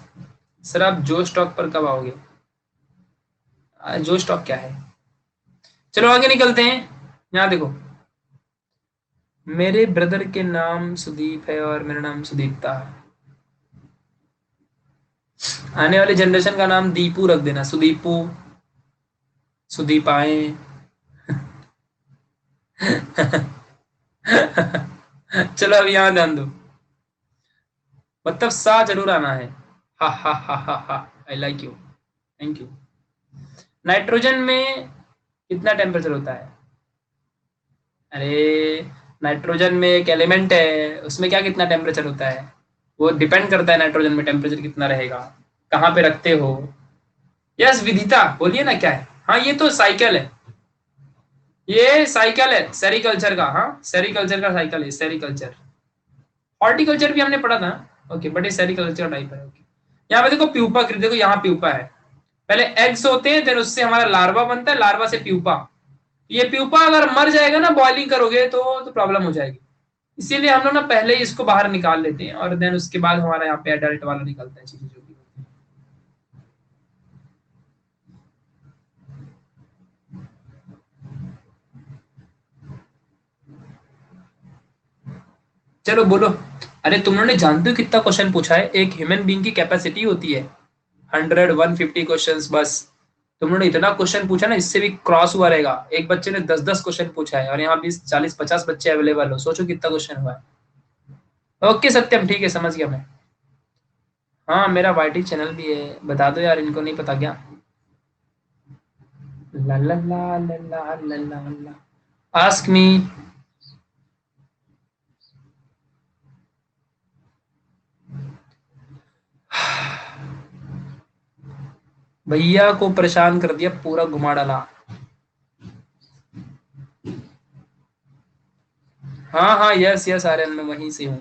सर आप जो स्टॉक पर कब आओगे? जो स्टॉक क्या है? चलो आगे निकलते हैं। यहाँ देखो, मेरे ब्रदर के नाम सुदीप है और मेरा नाम सुदीप्ता है। आने वाली जनरेशन का नाम दीपू रख देना, सुदीपू, सुदीपाए। चलो अब यहाँ ध्यान दो, मतलब सा जरूर आना है। हा हा हा हा हा, I like you, thank you. Nitrogen में कितना टेम्परेचर होता है? अरे नाइट्रोजन में एक एलिमेंट है, उसमें क्या कितना टेम्परेचर होता है? वो डिपेंड करता है नाइट्रोजन में टेम्परेचर कितना रहेगा, कहाँ पे रखते हो। यस विदिता, बोलिए ना क्या है? हाँ ये तो साइकिल है, ये साइकिल है सेरिकल्चर का। हाँ सेरिकल्चर का साइकिल है, सेरिकल्चर। हॉर्टिकल्चर भी हमने पढ़ा था। ओके, बट ये सेरिकल्चर टाइप है। ओके, यहाँ पे देखो प्यूपा, देखो यहाँ प्यूपा है। पहले एग्स होते हैं, फिर उससे हमारा लार्वा बनता है, लार्वा से प्यूपा। ये प्यूपा अगर मर जाएगा ना बॉइलिंग करोगे तो प्रॉब्लम हो जाएगी। इसीलिए हम लोग ना पहले ही इसको बाहर निकाल लेते हैं, और देन उसके बाद हमारा यहाँ पे एडल्ट वाला निकलता है, चीजें जो भी होती है। चलो बोलो। अरे तुम लोगों ने जानते हो कितना क्वेश्चन पूछा है? एक ह्यूमन बीइंग की कैपेसिटी होती है 100 150 क्वेश्चंस बस। तुम लोगों ने इतना क्वेश्चन पूछा ना, इससे भी क्रॉस हुआ रहेगा। एक बच्चे ने 10 10 क्वेश्चन पूछा है, और यहाँ 20 40 50 बच्चे अवेलेबल हो, सोचो कितना क्वेश्चन हुआ है। ओके सत्यम, ठीक है समझ गया मैं। हाँ मेरा वाईटी चैनल भी है, बता दो यार, इनको नहीं पता क्या? ला ला ला ला ला ला ला ला, आस्क मी। भैया को परेशान कर दिया, पूरा घुमा डाला। हाँ हाँ, यस यस आर्यन, मैं वहीं से हूँ।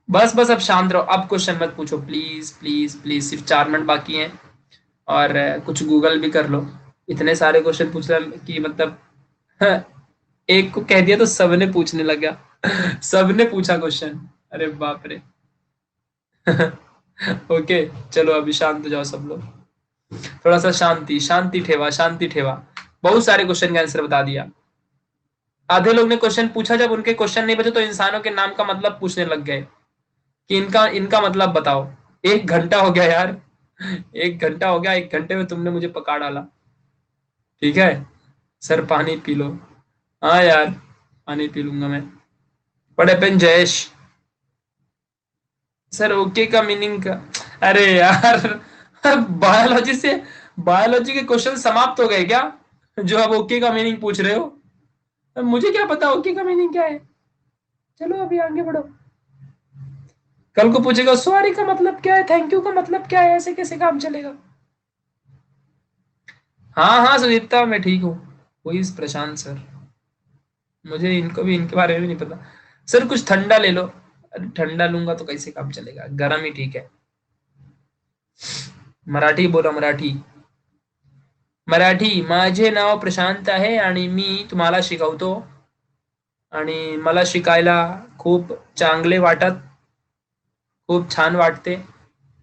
बस बस अब शांत रहो, अब क्वेश्चन मत पूछो प्लीज प्लीज प्लीज, सिर्फ 4 मिनट बाकी हैं। और कुछ गूगल भी कर लो। इतने सारे क्वेश्चन पूछ रहे कि मतलब एक को कह दिया तो सबने पूछने लगा। सबने पूछा क्वेश्चन, अरे बाप रे। ओके, चलो अभी शांत हो जाओ सब लोग। थोड़ा सा शांति, शांति ठेवा, शांति ठेवा। बहुत सारे क्वेश्चन का आंसर बता दिया। आधे लोग ने क्वेश्चन पूछा, जब उनके क्वेश्चन नहीं बचे तो इंसानों के नाम का मतलब पूछने लग गए कि इनका इनका मतलब बताओ। 1 घंटा हो गया यार, 1 घंटा हो गया, 1 घंटे में तुमने मुझे पका डाला। ठीक है, सर पानी पी लो। हाँ यार, पानी पी लूंगा मैं। What happened Jayesh? Sir okay का मीनिंग का, अरे यार बायोलॉजी से, बायोलॉजी के क्वेश्चन समाप्त हो गए क्या, जो आप ओके का मीनिंग पूछ रहे हो? मुझे क्या पता ओके का मीनिंग क्या है। चलो अभी आगे बढ़ो। कल को पूछेगा सॉरी का मतलब क्या है, थैंक यू का मतलब क्या है, ऐसे कैसे काम चलेगा। हाँ हाँ सुदीप्ता मैं ठीक हूँ। वही प्रशांत सर, मुझे इनको भी इनके बारे में भी नहीं पता। सर कुछ ठंडा ले लो। अरे ठंडा लूंगा तो कैसे काम चलेगा, गर्म ही ठीक है। मराठी बोला, मराठी। मराठी, माझे नाव प्रशांत आहे आणि मी तुम्हाला शिकवतो आणि मला शिकायला खूप चांगले वाटत, खूप छान वाटते,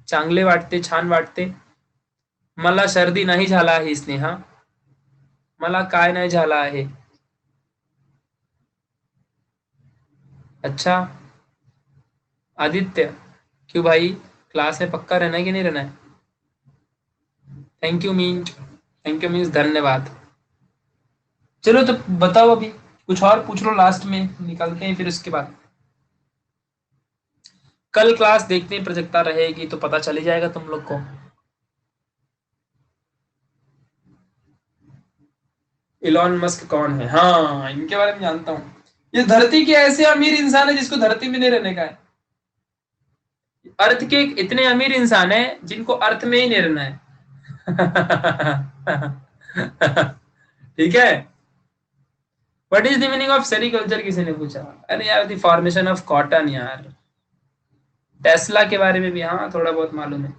चांगले वाटते, छान वाटते। मला सर्दी नाही झाला आहे स्नेहा, मला काय नाही झाला आहे। अच्छा आदित्य, क्यों भाई, क्लास में पक्का रहना है कि नहीं रहना है? Thank you mean, thank you means धन्यवाद। चलो तो बताओ अभी, कुछ और पूछ लो लास्ट में, निकलते हैं फिर उसके बाद। कल क्लास देखते हैं, प्रजक्ता रहेगी तो पता चल ही जाएगा तुम लोग को। इलॉन मस्क कौन है? हाँ इनके बारे में जानता हूँ। ये धरती के ऐसे अमीर इंसान है जिसको धरती में नहीं रहने का है। अर्थ के इतने अमीर इंसान है जिनको अर्थ में ही नहीं रहना है। ठीक है। What is the meaning of sericulture किसी ने पूछा। अरे यार द फॉर्मेशन ऑफ कॉटन यार। टेस्ला के बारे में भी हाँ थोड़ा बहुत मालूम है।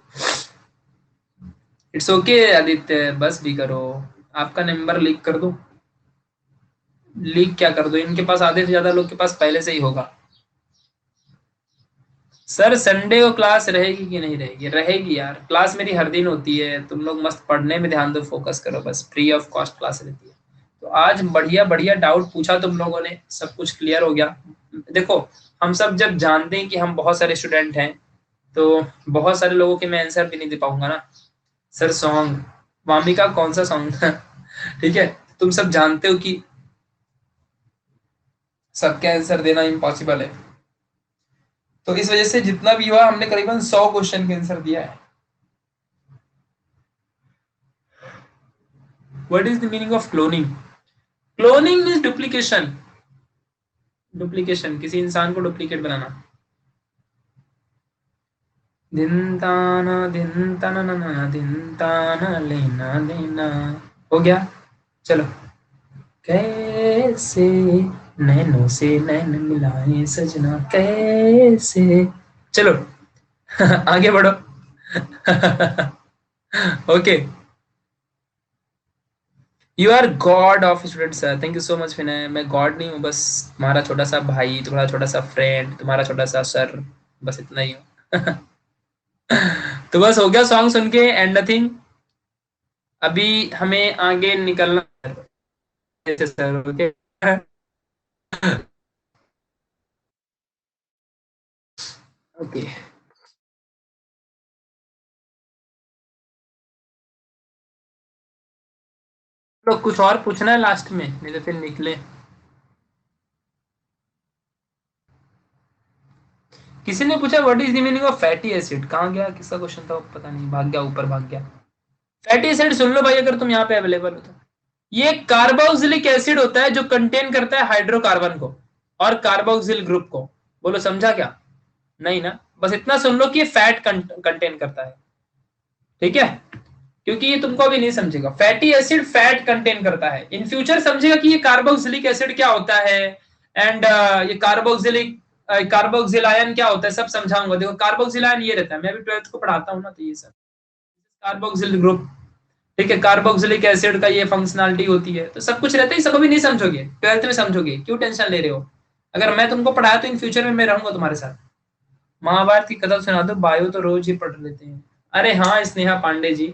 इट्स ओके आदित्य, बस भी करो। आपका नंबर लीक कर दो। लीक क्या कर दो, इनके पास आधे से ज्यादा लोग के पास पहले से ही होगा। सर संडे को क्लास रहेगी कि नहीं रहेगी? रहेगी यार, क्लास मेरी हर दिन होती है, तुम लोग मस्त पढ़ने में ध्यान दो, फोकस करो बस, फ्री ऑफ कॉस्ट क्लास रहती है। तो आज बढ़िया बढ़िया डाउट पूछा तुम लोगों ने, सब कुछ क्लियर हो गया। देखो हम सब जब जानते हैं कि हम बहुत सारे स्टूडेंट हैं, तो बहुत सारे लोगों के मैं आंसर भी नहीं दे पाऊंगा ना। सर सॉन्ग, वामिका कौन सा सॉन्ग था? ठीक है, तुम सब जानते हो कि सबके आंसर देना इम्पॉसिबल है। तो इस वजह से जितना भी हुआ हमने करीबन 100 क्वेश्चन के आंसर दिया है। What is the meaning of cloning? Cloning means duplication. Duplication, किसी इंसान को डुप्लीकेट बनाना। दिन ताना दिन ताना ना ना दिन ताना लेना देना। हो गया। चलो। कैसे नैनों से नैन मिलाए सजना, कैसे। चलो आगे बढ़ो। Okay. You are god of student sir, thank you so much Vinay. मैं गॉड नहीं हूँ, बस तुम्हारा छोटा सा भाई, तुम्हारा छोटा सा फ्रेंड, तुम्हारा छोटा सा सर, बस इतना ही हूँ। तो बस हो गया सॉन्ग सुन के एंड नथिंग। अभी हमें आगे निकलना है सर, ओके। ओके। तो कुछ और पूछना है लास्ट में, नहीं तो फिर निकले। किसी ने पूछा what is the meaning of fatty acid, कहाँ गया, किसका क्वेश्चन था वो, पता नहीं, भाग गया, ऊपर भाग गया। फैटी एसिड सुन लो भाई, अगर तुम यहाँ पे अवेलेबल हो तो। ये कार्बोक्सिलिक एसिड होता है जो कंटेन करता है हाइड्रोकार्बन को और कार्बोक्सिल ग्रुप को। बोलो समझा क्या? नहीं ना, बस इतना सुन लो कि ये फैट कंटेन करता है। ठीक है, क्योंकि ये तुमको अभी नहीं समझेगा, फैटी एसिड फैट कंटेन करता है, इन फ्यूचर समझेगा कि ये कार्बोक्सिलिक एसिड क्या होता है। एंड ये कार्बोक्सिलिक, कार्बोक्सिल आयन क्या होता है, सब समझाऊंगा। देखो कार्बोक्सिल आयन ये रहता है, मैं भी 12th को पढ़ाता हूँ ना, तो ये सब कार्बोक्सिल ग्रुप। ठीक है, कार्बोक्सिलिक एसिड का ये फंक्शनलिटी होती है, तो सब कुछ रहता है, सब अभी नहीं समझोगे, 12th में समझोगे, क्यों टेंशन ले रहे हो। अगर मैं तुमको पढ़ाया तो इन फ्यूचर में मैं रहूंगा तुम्हारे साथ। महाभारत की कथा सुना दो, बायो तो रोज ही पढ़ लेते हैं। अरे हाँ स्नेहा पांडे जी,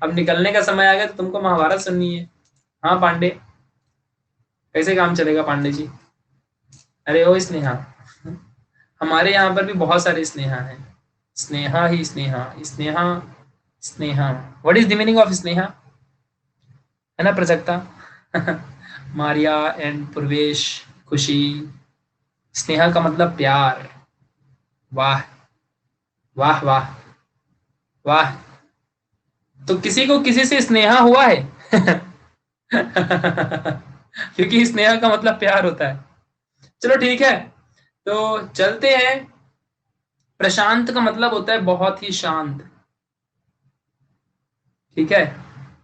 अब निकलने का समय आ गया तो तुमको महाभारत सुननी है। हाँ पांडे, कैसे काम चलेगा पांडे जी? अरे ओ स्नेहा, हमारे यहाँ पर भी बहुत सारे स्नेहा हैं। स्नेहा ही Sneha, Sneha, Sneha. What is the meaning of Sneha, है ना प्रजक्ता? मारिया एंड पूर्वेश, खुशी। स्नेहा का मतलब प्यार। वाह, वाह वाह वाह। तो किसी को किसी से स्नेहा हुआ है? क्योंकि स्नेहा का मतलब प्यार होता है। चलो ठीक है, तो चलते हैं। प्रशांत का मतलब होता है बहुत ही शांत। ठीक है।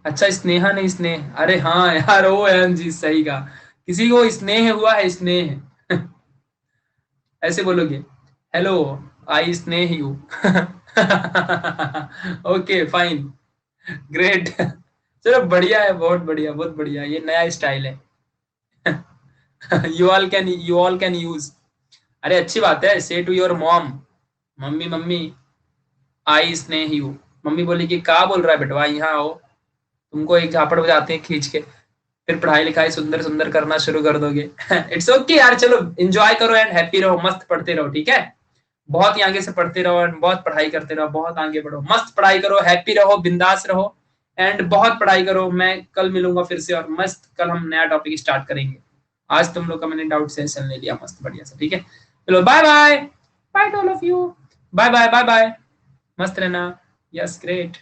अच्छा, स्नेहा नहीं स्नेह, अरे हाँ यार, ओ एम जी, सही कहा। किसी को स्नेह हुआ है, स्नेह। ऐसे बोलोगे, हेलो, आई स्नेह यू। Okay fine, great. चलो बढ़िया है, बहुत बढ़िया, बहुत बढ़िया, ये नया स्टाइल है। You all can use. अरे अच्छी बात है, say to your mom, mummy mummy, I स्नेह यू। मम्मी बोली कि क्या बोल रहा है बेटवा, यहाँ आओ, तुमको एक झापड़ बजाते हैं खींच के, फिर पढ़ाई लिखाई सुंदर सुंदर करना शुरू कर दोगे। इट्स ओके यार, चलो एंजॉय करो एंड हैप्पी रहो, मस्त पढ़ते रहो, ठीक है। बहुत ही आगे से पढ़ते रहो एंड बहुत पढ़ाई करते रहो, बहुत आगे बढ़ो, मस्त पढ़ाई करो, हैप्पी रहो, बिंदास रहो एंड बहुत पढ़ाई करो। मैं कल मिलूंगा फिर से, और मस्त कल हम नया टॉपिक स्टार्ट करेंगे। आज तुम लोग का मैंने डाउट सेशन ले लिया मस्त बढ़िया से, ठीक है। चलो bye bye, bye to all of you, bye bye bye bye, मस्त रहना। Yes great.